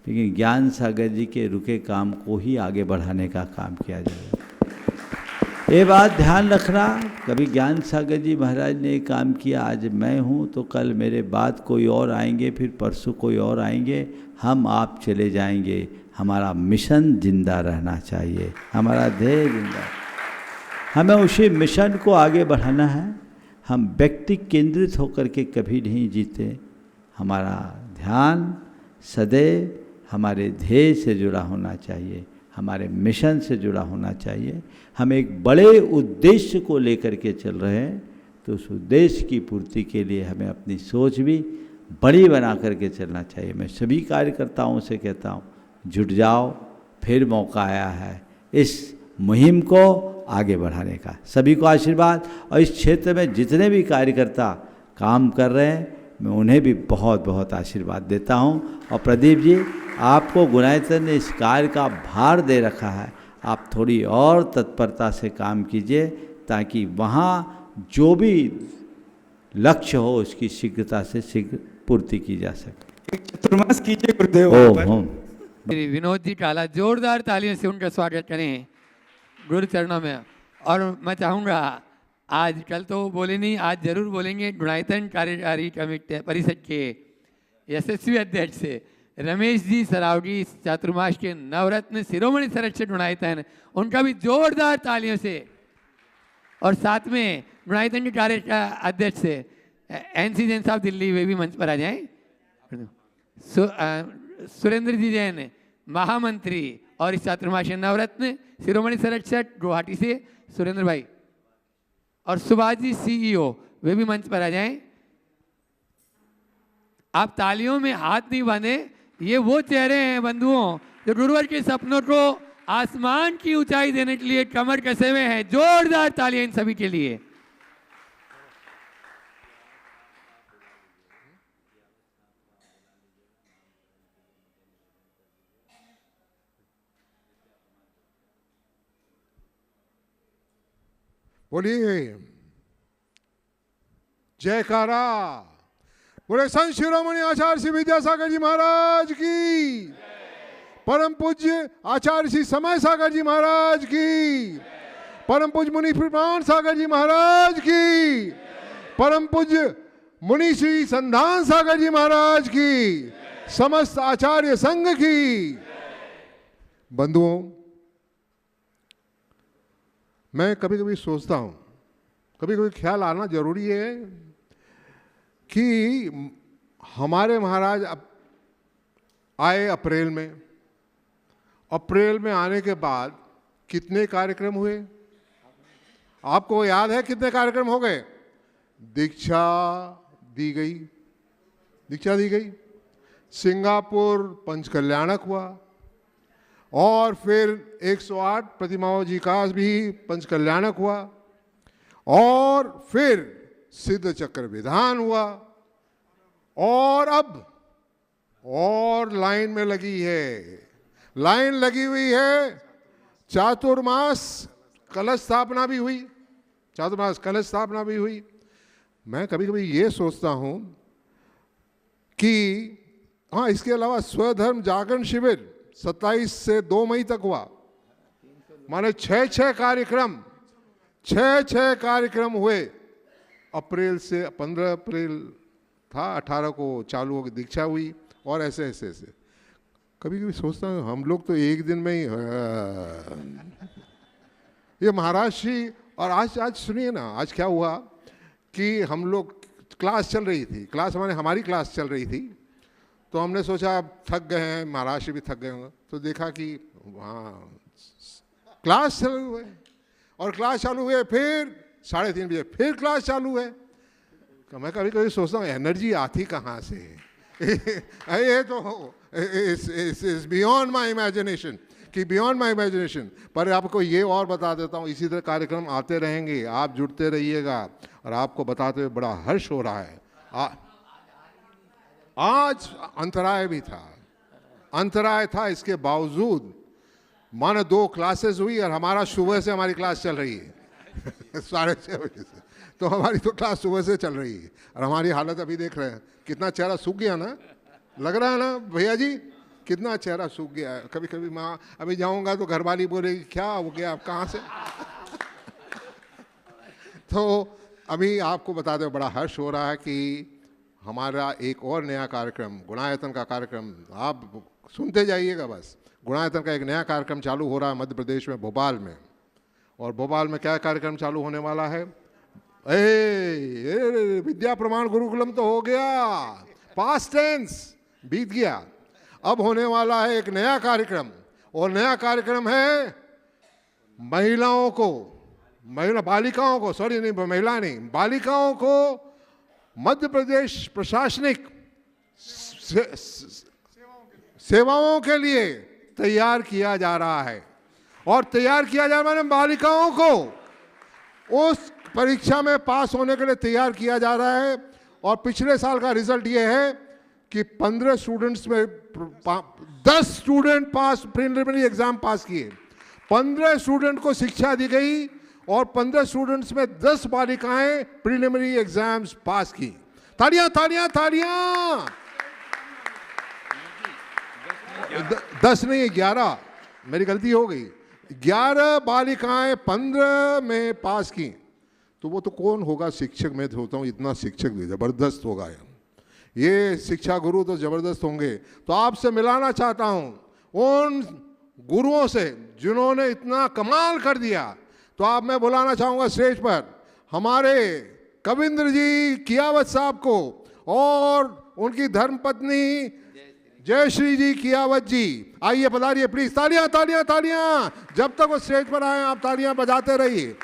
लेकिन ज्ञान सागर जी के रुके काम को ही आगे बढ़ाने का काम किया जाएगा। ये बात ध्यान रखना, कभी ज्ञान सागर जी महाराज ने काम किया, आज मैं हूँ तो कल मेरे बाद कोई और आएंगे, फिर परसों कोई और आएंगे, हम आप चले जाएंगे। हमारा मिशन जिंदा रहना चाहिए, हमारा ध्येय जिंदा। हमें उसी मिशन को आगे बढ़ाना है। हम व्यक्ति केंद्रित होकर के कभी नहीं जीते। हमारा ध्यान सदैव हमारे ध्येय से जुड़ा होना चाहिए, हमारे मिशन से जुड़ा होना चाहिए। हम एक बड़े उद्देश्य को लेकर के चल रहे हैं, तो उस उद्देश्य की पूर्ति के लिए हमें अपनी सोच भी बड़ी बना करके चलना चाहिए। मैं सभी कार्यकर्ताओं से कहता हूँ, जुट जाओ, फिर मौका आया है इस मुहिम को आगे बढ़ाने का। सभी को आशीर्वाद। और इस क्षेत्र में जितने भी कार्यकर्ता काम कर रहे हैं मैं उन्हें भी बहुत बहुत आशीर्वाद देता हूँ। और प्रदीप जी, आपको गुणायतन ने इस कार्य का भार दे रखा है, आप थोड़ी और तत्परता से काम कीजिए ताकि वहाँ जो भी लक्ष्य हो उसकी शीघ्रता से शीघ्र पूर्ति की जा सके। एक चतुर्मास कीजिए गुरुदेव। ओम। श्री विनोद जी काला, जोरदार तालियों से उनका स्वागत करें गुरु चरणों में। और मैं चाहूँगा, आज कल तो बोले नहीं, आज जरूर बोलेंगे। गुणायतन कार्यकारी कमेटी परिषद के यशस्वी अध्यक्ष से रमेश जी सरावगी, इस चातुर्मास के नवरत्न शिरोमणि संरक्षक गुणायतन, उनका भी जोरदार तालियों से। और साथ में गुणायतन के कार्य का अध्यक्ष से NC जैन साहब दिल्ली, वे भी मंच पर आ जाएं। सुरेंद्र जी जैन महामंत्री और इस चातुर्मास के नवरत्न शिरोमणि संरक्षक गुवाहाटी से सुरेंद्र भाई, और सुभाष जी CEO, वे भी मंच पर आ जाएं। आप तालियों में हाथ नहीं बांधे, ये वो चेहरे हैं बंधुओं जो गुरुवर के सपनों को आसमान की ऊंचाई देने के लिए कमर कसे हुए हैं। जोरदार तालियां इन सभी के लिए। बोलिए जयकारा। बोले संत शिरोमणि आचार्य श्री विद्यासागर जी महाराज की, परम पूज्य आचार्य श्री समय सागर जी महाराज की, परम पूज्य मुनि प्रमाण सागर जी महाराज की, परम पूज्य मुनि श्री संधान सागर जी महाराज की, समस्त आचार्य संघ की। बंधुओं, मैं कभी कभी सोचता हूँ, कभी कभी ख्याल आना जरूरी है कि हमारे महाराज अब आए अप्रैल में। अप्रैल में आने के बाद कितने कार्यक्रम हुए आपको याद है? कितने कार्यक्रम हो गए? दीक्षा दी गई, सिंगापुर पंचकल्याणक हुआ, और फिर 108 प्रतिमाओं जी का भी पंचकल्याणक हुआ, और फिर सिद्ध चक्र विधान हुआ, और अब और लाइन में लगी है, लाइन लगी हुई है। चातुर्मास कलश स्थापना भी हुई, चातुर्मास कलश स्थापना भी हुई। मैं कभी कभी ये सोचता हूँ कि हाँ, इसके अलावा स्वधर्म जागरण शिविर 27 से 2 मई तक हुआ, माने 6 कार्यक्रम हुए। अप्रैल से 15 अप्रैल था, 18 को चालू होकर दीक्षा हुई, और ऐसे ऐसे ऐसे। कभी कभी सोचता हूँ हम लोग तो एक दिन में ही ये महाराज जी। और आज सुनिए ना, आज क्या हुआ कि हम लोग क्लास चल रही थी, क्लास हमारी क्लास चल रही थी, तो हमने सोचा अब थक गए हैं, महाराज जी भी थक गए होंगे, तो देखा कि वहाँ क्लास चालू हुए, और क्लास चालू हुए, फिर 3:30 बजे फिर क्लास चालू है। मैं कभी कभी सोचता हूँ एनर्जी आती कहाँ से ये तो इज बियॉन्ड माई इमेजिनेशन, कि बियॉन्ड माई इमेजिनेशन। पर आपको ये और बता देता हूँ, इसी तरह कार्यक्रम आते रहेंगे, आप जुड़ते रहिएगा, और आपको बताते हुए बड़ा हर्ष हो रहा है। आज अंतराय भी था, अंतराय था, इसके बावजूद मानो 2 क्लासेस हुई, और हमारा सुबह से हमारी क्लास चल रही है 6:30 बजे से, तो हमारी तो क्लास सुबह से चल रही है। और हमारी हालत अभी देख रहे हैं, कितना चेहरा सूख गया ना, लग रहा है ना भैया जी, कितना चेहरा सूख गया है। कभी कभी माँ, अभी जाऊंगा तो घरवाली बोलेगी क्या हो गया, आप कहाँ से तो अभी आपको बताते हुए बड़ा हर्ष हो रहा है कि हमारा एक और नया कार्यक्रम, गुणायतन का कार्यक्रम, आप सुनते जाइएगा बस। गुणायतन का एक नया कार्यक्रम चालू हो रहा है मध्य प्रदेश में, भोपाल में। और भोपाल में क्या कार्यक्रम चालू होने वाला है? विद्या प्रमाण गुरुकुलम तो हो गया, पास्ट टेंस बीत गया। अब होने वाला है एक नया कार्यक्रम, और नया कार्यक्रम है महिलाओं को, बालिकाओं को, सॉरी नहीं, महिला नहीं, बालिकाओं को मध्य प्रदेश प्रशासनिक सेवाओं के लिए तैयार किया जा रहा है। और तैयार किया जा रहा है, बालिकाओं को उस परीक्षा में पास होने के लिए तैयार किया जा रहा है। और पिछले साल का रिजल्ट ये है कि 15 स्टूडेंट्स में 10 स्टूडेंट पास, प्रीलिमिनरी एग्जाम पास किए, 15 स्टूडेंट को शिक्षा दी गई, और 15 स्टूडेंट्स में 10 बालिकाएं प्रीलिमिनरी एग्जाम्स पास की। तालियां तालियां तालियां। 10 नहीं, 11, मेरी गलती हो गई, 11 बालिकाएं 15 में पास की। तो वो तो कौन होगा शिक्षक, मैं होता हूँ इतना शिक्षक भी जबरदस्त होगा, ये शिक्षा गुरु तो जबरदस्त होंगे। तो आपसे मिलाना चाहता हूँ उन गुरुओं से जिन्होंने इतना कमाल कर दिया। तो आप, मैं बुलाना चाहूँगा स्टेज पर हमारे कविंद्र जी कियावत साहब को, और उनकी धर्मपत्नी जयश्री जी कियावत जी। आइए, पधारिए प्लीज। तालियां तालियां तालियां। जब तक वो स्टेज पर आए आप तालियां बजाते रहिए।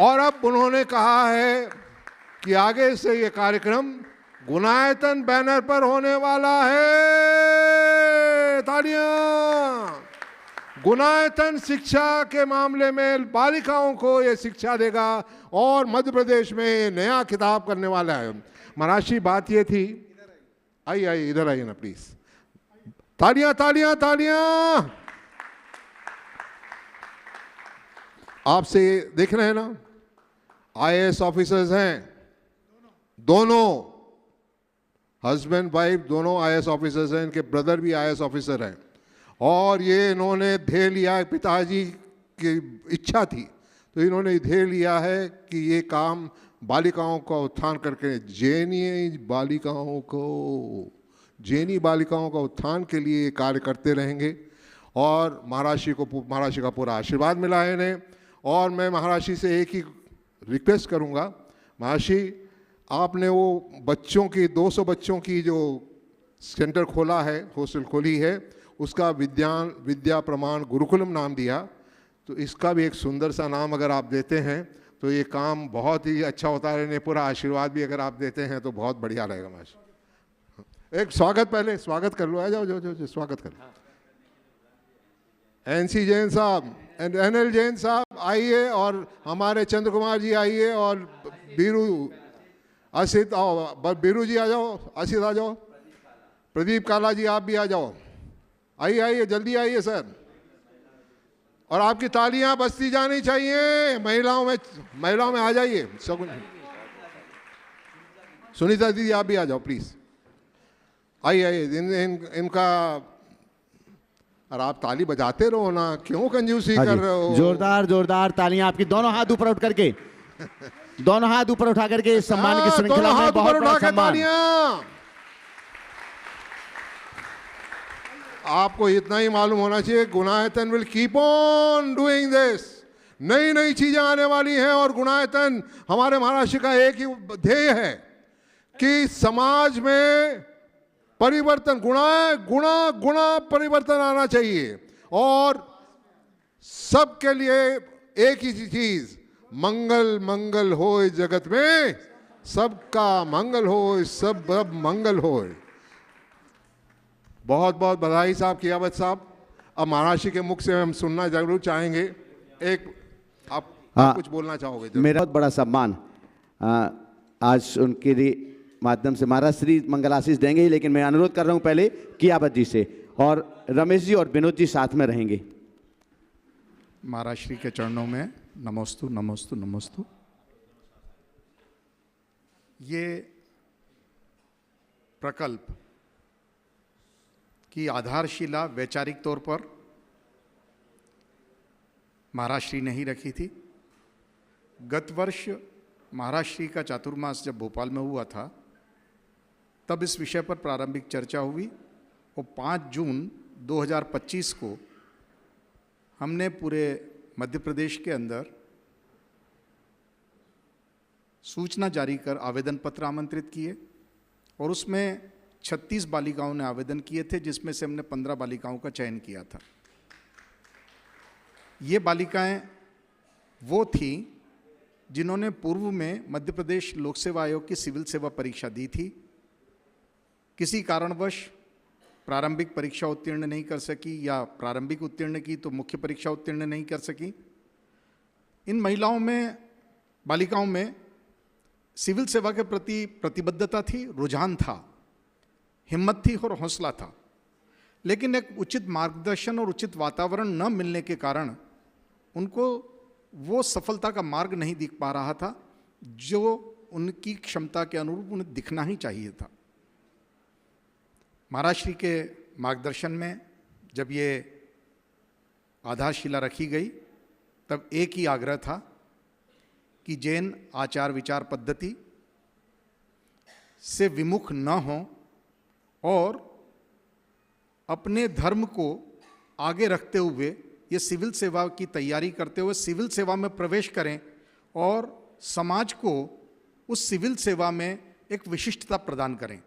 और अब उन्होंने कहा है कि आगे से ये कार्यक्रम गुणायतन बैनर पर होने वाला है। तालियां। गुणायतन शिक्षा के मामले में बालिकाओं को ये शिक्षा देगा, और मध्य प्रदेश में नया खिताब करने वाला है। महाराज जी, बात ये थी, आइए इधर आइए ना प्लीज। तालियां तालियां तालियां। आपसे देख रहे हैं ना, आईएएस ऑफिसर्स हैं, दोनों हस्बैंड वाइफ दोनों आईएएस ऑफिसर्स हैं, इनके ब्रदर भी आईएएस ऑफिसर हैं। और ये इन्होंने ध्येय लिया, पिताजी की इच्छा थी, तो इन्होंने ध्येय लिया है कि ये काम बालिकाओं का उत्थान करके जैनी बालिकाओं का उत्थान के लिए कार्य करते रहेंगे। और महाराज जी का पूरा आशीर्वाद मिला है इन्हें। और मैं महाराज जी से एक ही रिक्वेस्ट करूंगा, महाराज जी आपने वो बच्चों की 200 बच्चों की जो सेंटर खोला है, हॉस्टल खोली है, उसका विद्या प्रमाण गुरुकुलम नाम दिया। तो इसका भी एक सुंदर सा नाम अगर आप देते हैं तो ये काम बहुत ही अच्छा होता है। पूरा आशीर्वाद भी अगर आप देते हैं तो बहुत बढ़िया रहेगा। मास्टर एक स्वागत, पहले स्वागत कर लो, आ जाओ, जो स्वागत कर लो। एनसी जैन साहब, एनएल जैन साहब आइए, और हमारे चंद्र कुमार जी आइए, और बीरू असित, बीरू जी आ जाओ, असित आ जाओ। प्रदीप काला जी आप भी आ जाओ, आइए आइए जल्दी आइए सर। और आपकी तालियां बजती जानी चाहिए। महिलाओं में आ जाइए। सुनीता दीदी आप भी आ जाओ प्लीज, आइए आइए। इनका, और आप ताली बजाते रहो ना, क्यों कंजूसी कर रहे हो? जोरदार जोरदार तालियां आपकी, दोनों हाथ ऊपर उठ करके, दोनों हाथ ऊपर उठा करके इस सम्मान की श्रृंखला में बहुत बड़ा सम्मान। आपको इतना ही मालूम होना चाहिए, Gunayatan will keep on doing this. नई नई चीजें आने वाली हैं और गुणायतन हमारे महाराष्ट्र का एक ही ध्येय है कि समाज में परिवर्तन, गुणा परिवर्तन आना चाहिए। और सबके लिए एक ही चीज, मंगल मंगल होए जगत में, सबका मंगल होए, सब मंगल होए। बहुत बहुत बधाई साहब, कियावत साहब। अब महाराष्ट्र के मुख से हम सुनना जरूर चाहेंगे। एक आप कुछ बोलना चाहोगे? मेरा बहुत बड़ा सम्मान आज उनके लिए माध्यम से महाराष्ट्र मंगलाशीष देंगे ही, लेकिन मैं अनुरोध कर रहा हूं पहले कियावत जी से, और रमेश जी और विनोद जी साथ में रहेंगे। महाराष्ट्र के चरणों में नमोस्तु नमोस्तु नमोस्तु। ये प्रकल्प की आधारशिला वैचारिक तौर पर महाराष्ट्र ने ही रखी थी। गत वर्ष महाराष्ट्र का चातुर्मास जब भोपाल में हुआ था, तब इस विषय पर प्रारंभिक चर्चा हुई और 5 जून 2025 को हमने पूरे मध्य प्रदेश के अंदर सूचना जारी कर आवेदन पत्र आमंत्रित किए और उसमें 36 बालिकाओं ने आवेदन किए थे, जिसमें से हमने 15 बालिकाओं का चयन किया था। ये बालिकाएं वो थीं जिन्होंने पूर्व में मध्य प्रदेश लोक सेवा आयोग की सिविल सेवा परीक्षा दी थी, किसी कारणवश प्रारंभिक परीक्षा उत्तीर्ण नहीं कर सकी या प्रारंभिक उत्तीर्ण की तो मुख्य परीक्षा उत्तीर्ण नहीं कर सकी। इन महिलाओं में, बालिकाओं में सिविल सेवा के प्रति प्रतिबद्धता थी, रुझान था, हिम्मत थी और हौसला था, लेकिन एक उचित मार्गदर्शन और उचित वातावरण न मिलने के कारण उनको वो सफलता का मार्ग नहीं दिख पा रहा था जो उनकी क्षमता के अनुरूप उन्हें दिखना ही चाहिए था। महाराष्ट्र के मार्गदर्शन में जब ये आधारशिला रखी गई, तब एक ही आग्रह था कि जैन आचार विचार पद्धति से विमुख न हो और अपने धर्म को आगे रखते हुए ये सिविल सेवा की तैयारी करते हुए सिविल सेवा में प्रवेश करें और समाज को उस सिविल सेवा में एक विशिष्टता प्रदान करें।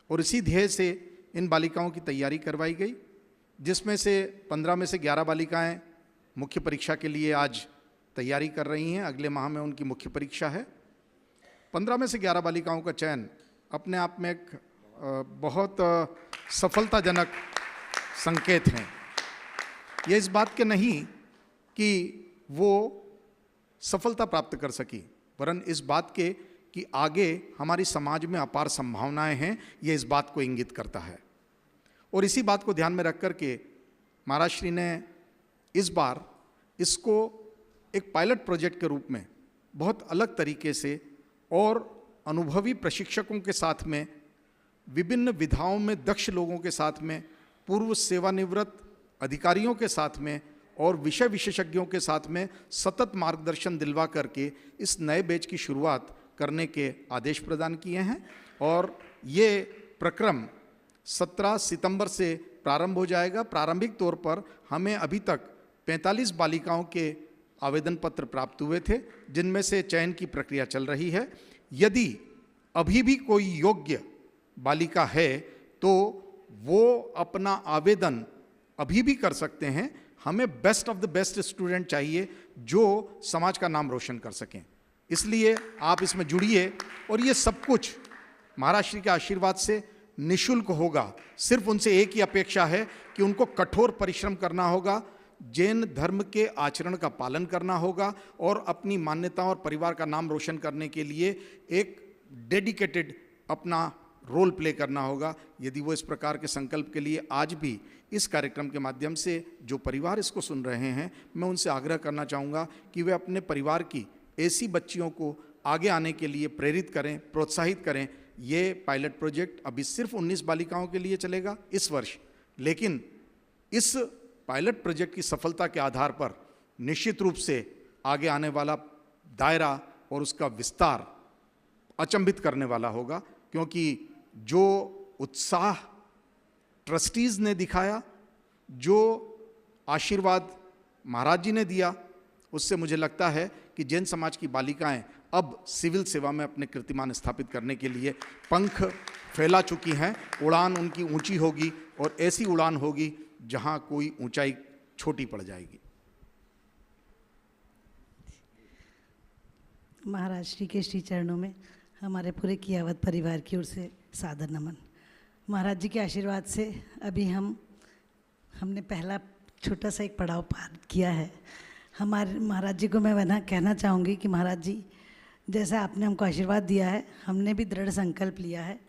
और इसी ध्येय से इन बालिकाओं की तैयारी करवाई गई, जिसमें से 15 में से 11 बालिकाएं मुख्य परीक्षा के लिए आज तैयारी कर रही हैं। अगले माह में उनकी मुख्य परीक्षा है। 15 में से 11 बालिकाओं का चयन अपने आप में एक बहुत सफलताजनक संकेत हैं। ये इस बात के नहीं कि वो सफलता प्राप्त कर सकी, वरन इस बात के कि आगे हमारी समाज में अपार संभावनाएं हैं, ये इस बात को इंगित करता है। और इसी बात को ध्यान में रख कर के महाराष्ट्र ने इस बार इसको एक पायलट प्रोजेक्ट के रूप में बहुत अलग तरीके से और अनुभवी प्रशिक्षकों के साथ में, विभिन्न विधाओं में दक्ष लोगों के साथ में, पूर्व सेवानिवृत्त अधिकारियों के साथ में और विषय विशेषज्ञों के साथ में सतत मार्गदर्शन दिलवा करके इस नए बैच की शुरुआत करने के आदेश प्रदान किए हैं। और ये प्रक्रम 17 सितंबर से प्रारंभ हो जाएगा। प्रारंभिक तौर पर हमें अभी तक 45 बालिकाओं के आवेदन पत्र प्राप्त हुए थे, जिनमें से चयन की प्रक्रिया चल रही है। यदि अभी भी कोई योग्य बालिका है तो वो अपना आवेदन अभी भी कर सकते हैं। हमें best of the best student चाहिए जो समाज का नाम रोशन कर सकें। इसलिए आप इसमें जुड़िए और ये सब कुछ महाराष्ट्र के आशीर्वाद से निःशुल्क होगा। सिर्फ उनसे एक ही अपेक्षा है कि उनको कठोर परिश्रम करना होगा, जैन धर्म के आचरण का पालन करना होगा और अपनी मान्यता और परिवार का नाम रोशन करने के लिए एक डेडिकेटेड अपना रोल प्ले करना होगा। यदि वो इस प्रकार के संकल्प के लिए आज भी इस कार्यक्रम के माध्यम से जो परिवार इसको सुन रहे हैं, मैं उनसे आग्रह करना चाहूँगा कि वे अपने परिवार की ऐसी बच्चियों को आगे आने के लिए प्रेरित करें, प्रोत्साहित करें। ये पायलट प्रोजेक्ट अभी सिर्फ 19 बालिकाओं के लिए चलेगा इस वर्ष, लेकिन इस पायलट प्रोजेक्ट की सफलता के आधार पर निश्चित रूप से आगे आने वाला दायरा और उसका विस्तार अचंभित करने वाला होगा, क्योंकि जो उत्साह ट्रस्टीज़ ने दिखाया, जो आशीर्वाद महाराज जी ने दिया, उससे मुझे लगता है कि जैन समाज की बालिकाएं अब सिविल सेवा में अपने कीर्तिमान स्थापित करने के लिए पंख फैला चुकी हैं। उड़ान उनकी ऊंची होगी और ऐसी उड़ान होगी जहां कोई ऊंचाई छोटी पड़ जाएगी। महाराज श्री के श्री चरणों में हमारे पूरे कियावत परिवार की ओर से सादर नमन। महाराज जी के आशीर्वाद से अभी हमने पहला छोटा सा एक पड़ाव पार किया है। हमारे महाराज जी को मैं वह कहना चाहूँगी कि महाराज जी, जैसा आपने हमको आशीर्वाद दिया है, हमने भी दृढ़ संकल्प लिया है।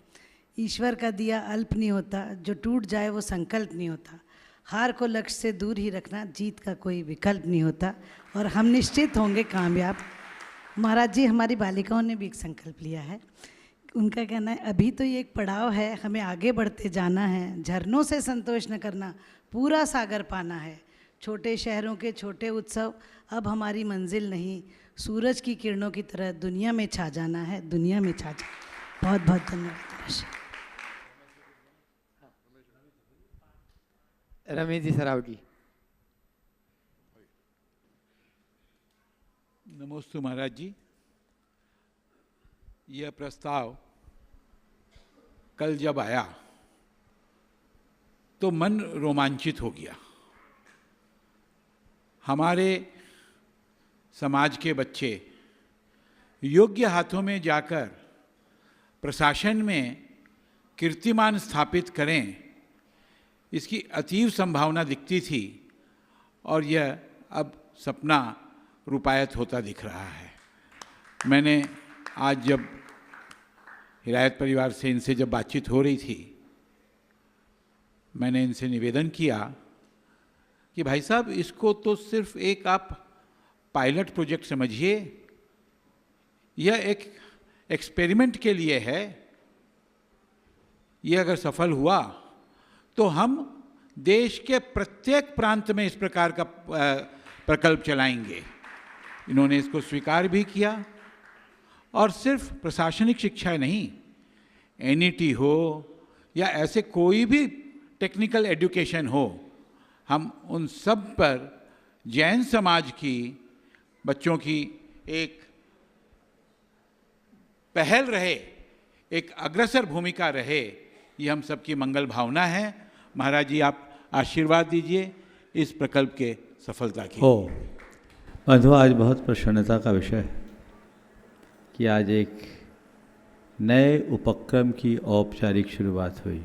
ईश्वर का दिया अल्प नहीं होता, जो टूट जाए वो संकल्प नहीं होता। हार को लक्ष्य से दूर ही रखना जीत का कोई विकल्प नहीं होता, और हम निश्चित होंगे कामयाब। महाराज जी, हमारी बालिकाओं ने भी एक संकल्प लिया है। उनका कहना है अभी तो ये एक पड़ाव है, हमें आगे बढ़ते जाना है, झरनों से संतोष न करना, पूरा सागर पाना है। छोटे शहरों के छोटे उत्सव अब हमारी मंजिल नहीं, सूरज की किरणों की तरह दुनिया में छा जाना है, दुनिया में छा जाना। बहुत बहुत धन्यवाद। रमेश जी सरावगी। नमोस्तु महाराज जी। यह प्रस्ताव कल जब आया तो मन रोमांचित हो गया। हमारे समाज के बच्चे योग्य हाथों में जाकर प्रशासन में कीर्तिमान स्थापित करें, इसकी अतीव संभावना दिखती थी, और यह अब सपना रूपायत होता दिख रहा है। मैंने आज जब हिदायत परिवार से इनसे जब बातचीत हो रही थी, मैंने इनसे निवेदन किया कि भाई साहब, इसको तो सिर्फ एक आप पायलट प्रोजेक्ट समझिए, यह एक एक्सपेरिमेंट के लिए है। यह अगर सफल हुआ तो हम देश के प्रत्येक प्रांत में इस प्रकार का प्रकल्प चलाएंगे। इन्होंने इसको स्वीकार भी किया, और सिर्फ प्रशासनिक शिक्षा नहीं, एनईटी हो या ऐसे कोई भी टेक्निकल एजुकेशन हो, हम उन सब पर जैन समाज की बच्चों की एक पहल रहे, एक अग्रसर भूमिका रहे, ये हम सबकी मंगल भावना है। महाराज जी, आप आशीर्वाद दीजिए इस प्रकल्प के सफलता की। हो बंधु, आज बहुत प्रसन्नता का विषय है कि आज एक नए उपक्रम की औपचारिक शुरुआत हुई।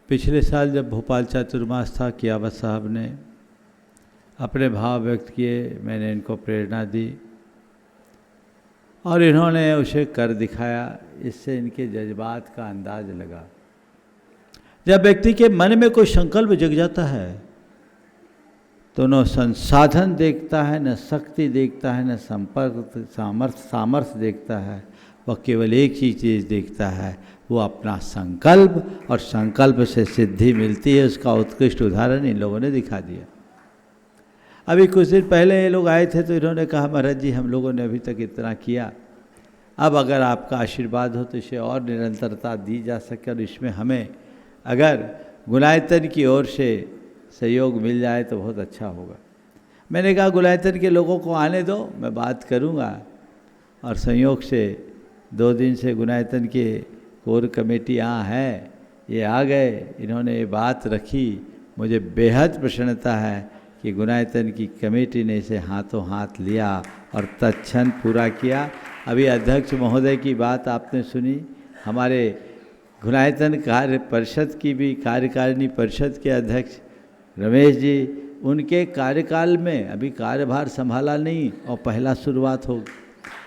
पिछले साल जब भोपाल चातुर्मास था, कियावत साहब ने अपने भाव व्यक्त किए, मैंने इनको प्रेरणा दी और इन्होंने उसे कर दिखाया। इससे इनके जज्बात का अंदाज लगा। जब व्यक्ति के मन में कोई संकल्प जग जाता है तो न संसाधन देखता है, न शक्ति देखता है, न संपर्क सामर्थ्य देखता है। वह केवल एक ही चीज़ देखता है, वो अपना संकल्प, और संकल्प से सिद्धि मिलती है। उसका उत्कृष्ट उदाहरण इन लोगों ने दिखा दिया। अभी कुछ दिन पहले ये लोग आए थे तो इन्होंने कहा, महाराज जी, हम लोगों ने अभी तक इतना किया, अब अगर आपका आशीर्वाद हो तो इसे और निरंतरता दी जा सके, और इसमें हमें अगर गुणायतन की ओर से सहयोग मिल जाए तो बहुत अच्छा होगा। मैंने कहा, गुणायतन के लोगों को आने दो, मैं बात करूंगा। और संयोग से 2 दिन से गुणायतन के कोर कमेटी यहाँ है, ये आ गए, इन्होंने ये बात रखी। मुझे बेहद प्रसन्नता है कि गुणायतन की कमेटी ने इसे हाथों हाथ लिया और तत्क्षण पूरा किया। अभी अध्यक्ष महोदय की बात आपने सुनी, हमारे गुणायतन कार्य परिषद की भी, कार्यकारिणी परिषद के अध्यक्ष रमेश जी, उनके कार्यकाल में अभी कार्यभार संभाला नहीं और पहला शुरुआत हो।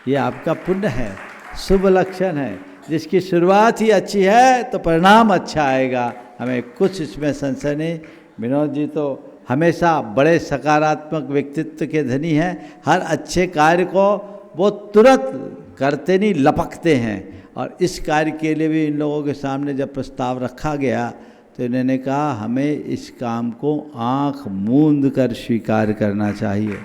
ये आपका पुण्य है, शुभ लक्षण है। जिसकी शुरुआत ही अच्छी है तो परिणाम अच्छा आएगा, हमें कुछ इसमें संशय नहीं। विनोद जी तो हमेशा बड़े सकारात्मक व्यक्तित्व के धनी हैं, हर अच्छे कार्य को वो तुरंत करते नहीं, लपकते हैं। और इस कार्य के लिए भी इन लोगों के सामने जब प्रस्ताव रखा गया तो इन्होंने कहा हमें इस काम को आंख मूंद कर स्वीकार करना चाहिए।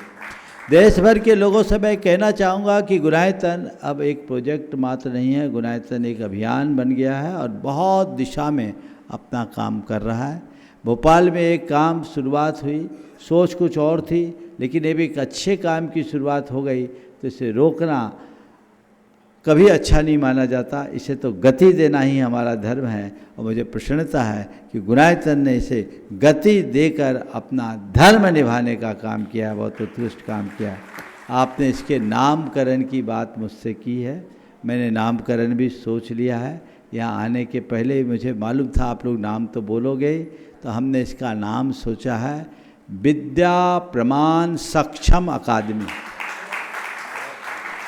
देश भर के लोगों से मैं कहना चाहूँगा कि गुणायतन अब एक प्रोजेक्ट मात्र नहीं है, गुणायतन एक अभियान बन गया है और बहुत दिशा में अपना काम कर रहा है। भोपाल में एक काम शुरुआत हुई, सोच कुछ और थी, लेकिन अब एक अच्छे काम की शुरुआत हो गई तो इसे रोकना कभी अच्छा नहीं माना जाता, इसे तो गति देना ही हमारा धर्म है। और मुझे प्रसन्नता है कि गुणायतन ने इसे गति देकर अपना धर्म निभाने का काम किया है, बहुत उत्कृष्ट काम किया है। आपने इसके नामकरण की बात मुझसे की है, मैंने नामकरण भी सोच लिया है। यहाँ आने के पहले मुझे मालूम था आप लोग नाम तो बोलोगे, तो हमने इसका नाम सोचा है विद्या प्रमाण सक्षम अकादमी।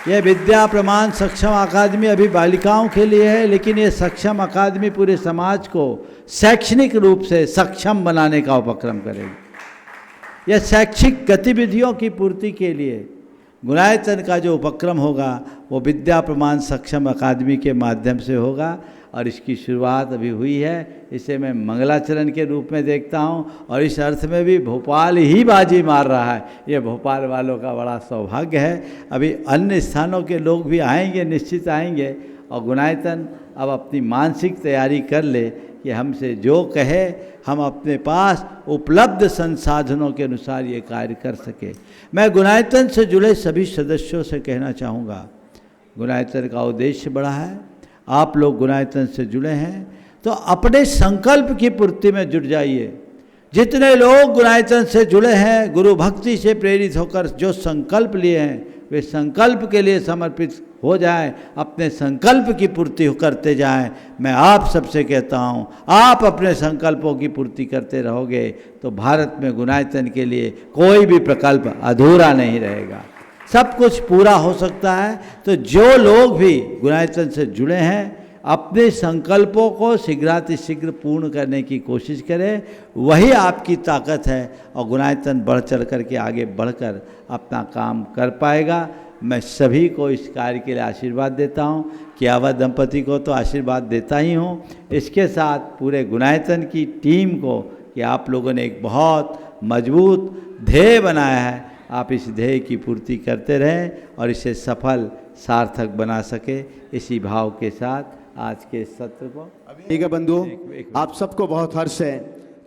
यह विद्या प्रमाण सक्षम अकादमी अभी बालिकाओं के लिए है, लेकिन ये सक्षम अकादमी पूरे समाज को शैक्षणिक रूप से सक्षम बनाने का उपक्रम करेगी। यह शैक्षिक गतिविधियों की पूर्ति के लिए गुणायतन का जो उपक्रम होगा वो विद्या प्रमाण सक्षम अकादमी के माध्यम से होगा और इसकी शुरुआत अभी हुई है। इसे मैं मंगलाचरण के रूप में देखता हूँ और इस अर्थ में भी भोपाल ही बाजी मार रहा है। ये भोपाल वालों का बड़ा सौभाग्य है। अभी अन्य स्थानों के लोग भी आएंगे, निश्चित आएंगे, और गुणायतन अब अपनी मानसिक तैयारी कर ले कि हमसे जो कहे हम अपने पास उपलब्ध संसाधनों के अनुसार ये कार्य कर सके। मैं गुणायतन से जुड़े सभी सदस्यों से कहना चाहूँगा, गुणायतन का उद्देश्य बड़ा है। आप लोग गुणायतन से जुड़े हैं तो अपने संकल्प की पूर्ति में जुट जाइए। जितने लोग गुणायतन से जुड़े हैं, गुरु भक्ति से प्रेरित होकर जो संकल्प लिए हैं, वे संकल्प के लिए समर्पित हो जाएं, अपने संकल्प की पूर्ति करते जाएं। मैं आप सबसे कहता हूं, आप अपने संकल्पों की पूर्ति करते रहोगे तो भारत में गुणायतन के लिए कोई भी प्रकल्प अधूरा नहीं रहेगा, सब कुछ पूरा हो सकता है। तो जो लोग भी गुणायतन से जुड़े हैं अपने संकल्पों को शीघ्रातिशीघ्र पूर्ण करने की कोशिश करें, वही आपकी ताकत है और गुणायतन बढ़ चढ़ करके आगे बढ़कर अपना काम कर पाएगा। मैं सभी को इस कार्य के लिए आशीर्वाद देता हूं, कियावत दंपति को तो आशीर्वाद देता ही हूं, इसके साथ पूरे गुणायतन की टीम को कि आप लोगों ने एक बहुत मजबूत ध्येय बनाया है, आप इस ध्येय की पूर्ति करते रहें और इसे सफल सार्थक बना सके। इसी भाव के साथ आज के सत्र को ठीक है बंधुओं, आप सबको बहुत हर्ष है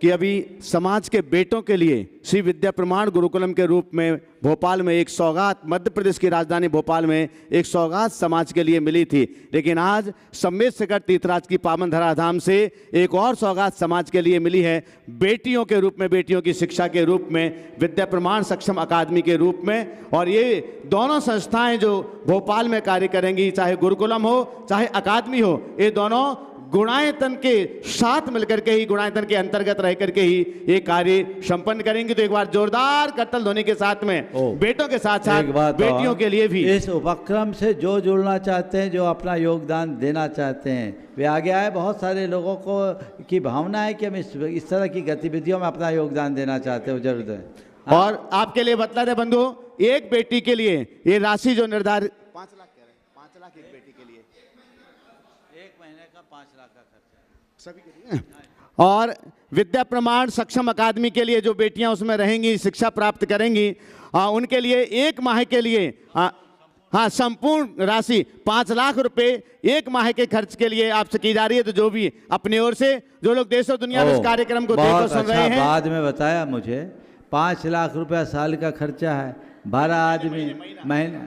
कि अभी समाज के बेटों के लिए श्री विद्या प्रमाण गुरुकुलम के रूप में भोपाल में एक सौगात, मध्य प्रदेश की राजधानी भोपाल में एक सौगात समाज के लिए मिली थी, लेकिन आज सम्मेद शिखर तीर्थराज की पावन धरा धाम से एक और सौगात समाज के लिए मिली है, बेटियों के रूप में, बेटियों की शिक्षा के रूप में, विद्या प्रमाण सक्षम अकादमी के रूप में। और ये दोनों संस्थाएं जो भोपाल में कार्य करेंगी, चाहे गुरुकुलम हो चाहे अकादमी हो, ये दोनों गुणायतन के साथ मिलकर के ही, गुणायतन के अंतर्गत रह करके ही ये कार्य संपन्न करेंगे। तो एक बार जोरदार करतल ध्वनि के साथ में बेटों के साथ साथ बेटियों के लिए भी इस उपक्रम से जो जुड़ना चाहते हैं, जो अपना योगदान देना चाहते हैं, वे आगे आए। बहुत सारे लोगों को की भावना है कि हम इस तरह की गतिविधियों में अपना योगदान देना चाहते हो, जरूर है। और आपके लिए बतला दे बंधु, एक बेटी के लिए ये राशि जो निर्धारित 5 लाख कह रहे हैं, 5 लाख एक बेटी के लिए, एक महीने का 5 लाख का खर्चा सभी के लिए। और विद्या प्रमाण सक्षम अकादमी के लिए जो बेटियां उसमें रहेंगी, शिक्षा प्राप्त करेंगी, उनके लिए एक माह के लिए हाँ संपूर्ण राशि 5 लाख रुपए एक माह के खर्च के लिए आपसे की जा रही है। तो जो भी अपनी ओर से जो लोग देश और दुनिया में इस कार्यक्रम को देख और सुन रहे हैं, बाद में बताया मुझे 5 लाख रुपया साल का खर्चा है, 12 आदमी महीना,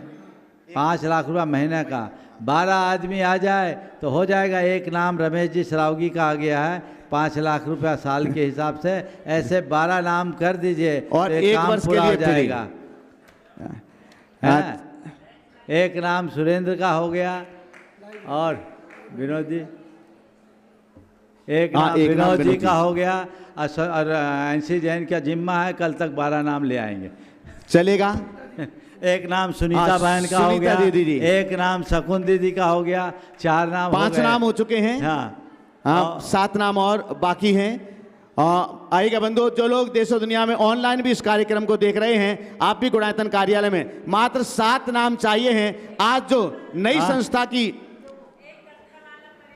5 लाख रुपया महीने का, 12 आदमी आ जाए तो हो जाएगा। एक नाम रमेश जी सरावगी का आ गया है, 5 लाख रुपया साल के हिसाब से, ऐसे 12 नाम कर दीजिए और एक वर्ष के लिए हो जाएगा। एक नाम सुरेंद्र का हो गया और विनोद जी, एक नाम विनोद जी का हो गया और एनसी जैन का जिम्मा है, कल तक 12 नाम ले आएंगे, चलेगा। एक नाम सुनीता हाँ, बहन का हो सुनीता गया, दीदी जी। एक नाम शकुन दीदी का हो गया, 4 नाम हो 5 गए। नाम हो चुके हैं। हाँ, हाँ, 7 नाम और बाकी हैं। आइएगा बंधु, जो लोग देश और दुनिया में ऑनलाइन भी इस कार्यक्रम को देख रहे हैं, आप भी गुणायतन कार्यालय में मात्र 7 नाम चाहिए हैं। आज जो नई संस्था की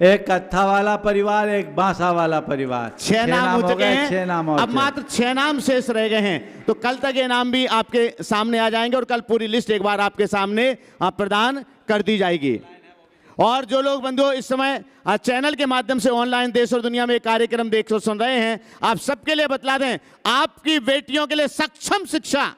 एक कत्था वाला परिवार, एक बांसा वाला परिवार, 6 नाम हो चुके हैं। 6 नाम और अब मात्र 6 नाम शेष रह गए हैं। तो कल तक ये नाम भी आपके सामने आ जाएंगे और कल पूरी लिस्ट एक बार आपके सामने प्रदान कर दी जाएगी। और जो लोग बंधु इस समय चैनल के माध्यम से ऑनलाइन देश और दुनिया में कार्यक्रम देख सुन रहे हैं, आप सबके लिए बतला दें, आपकी बेटियों के लिए सक्षम शिक्षा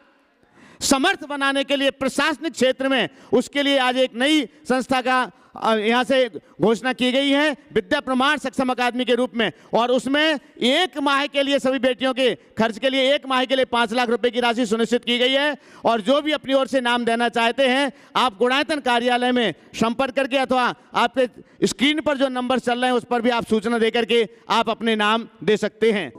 समर्थ बनाने के लिए प्रशासनिक क्षेत्र में, उसके लिए आज एक नई संस्था का यहाँ से घोषणा की गई है, विद्या प्रमाण सक्षम अकादमी के रूप में। और उसमें 1 माह के लिए सभी बेटियों के खर्च के लिए 1 माह के लिए 5 लाख रुपए की राशि सुनिश्चित की गई है। और जो भी अपनी ओर से नाम देना चाहते हैं, आप गुणायतन कार्यालय में संपर्क करके अथवा आपके स्क्रीन पर जो नंबर चल रहे हैं उस पर भी आप सूचना देकर के आप अपने नाम दे सकते हैं।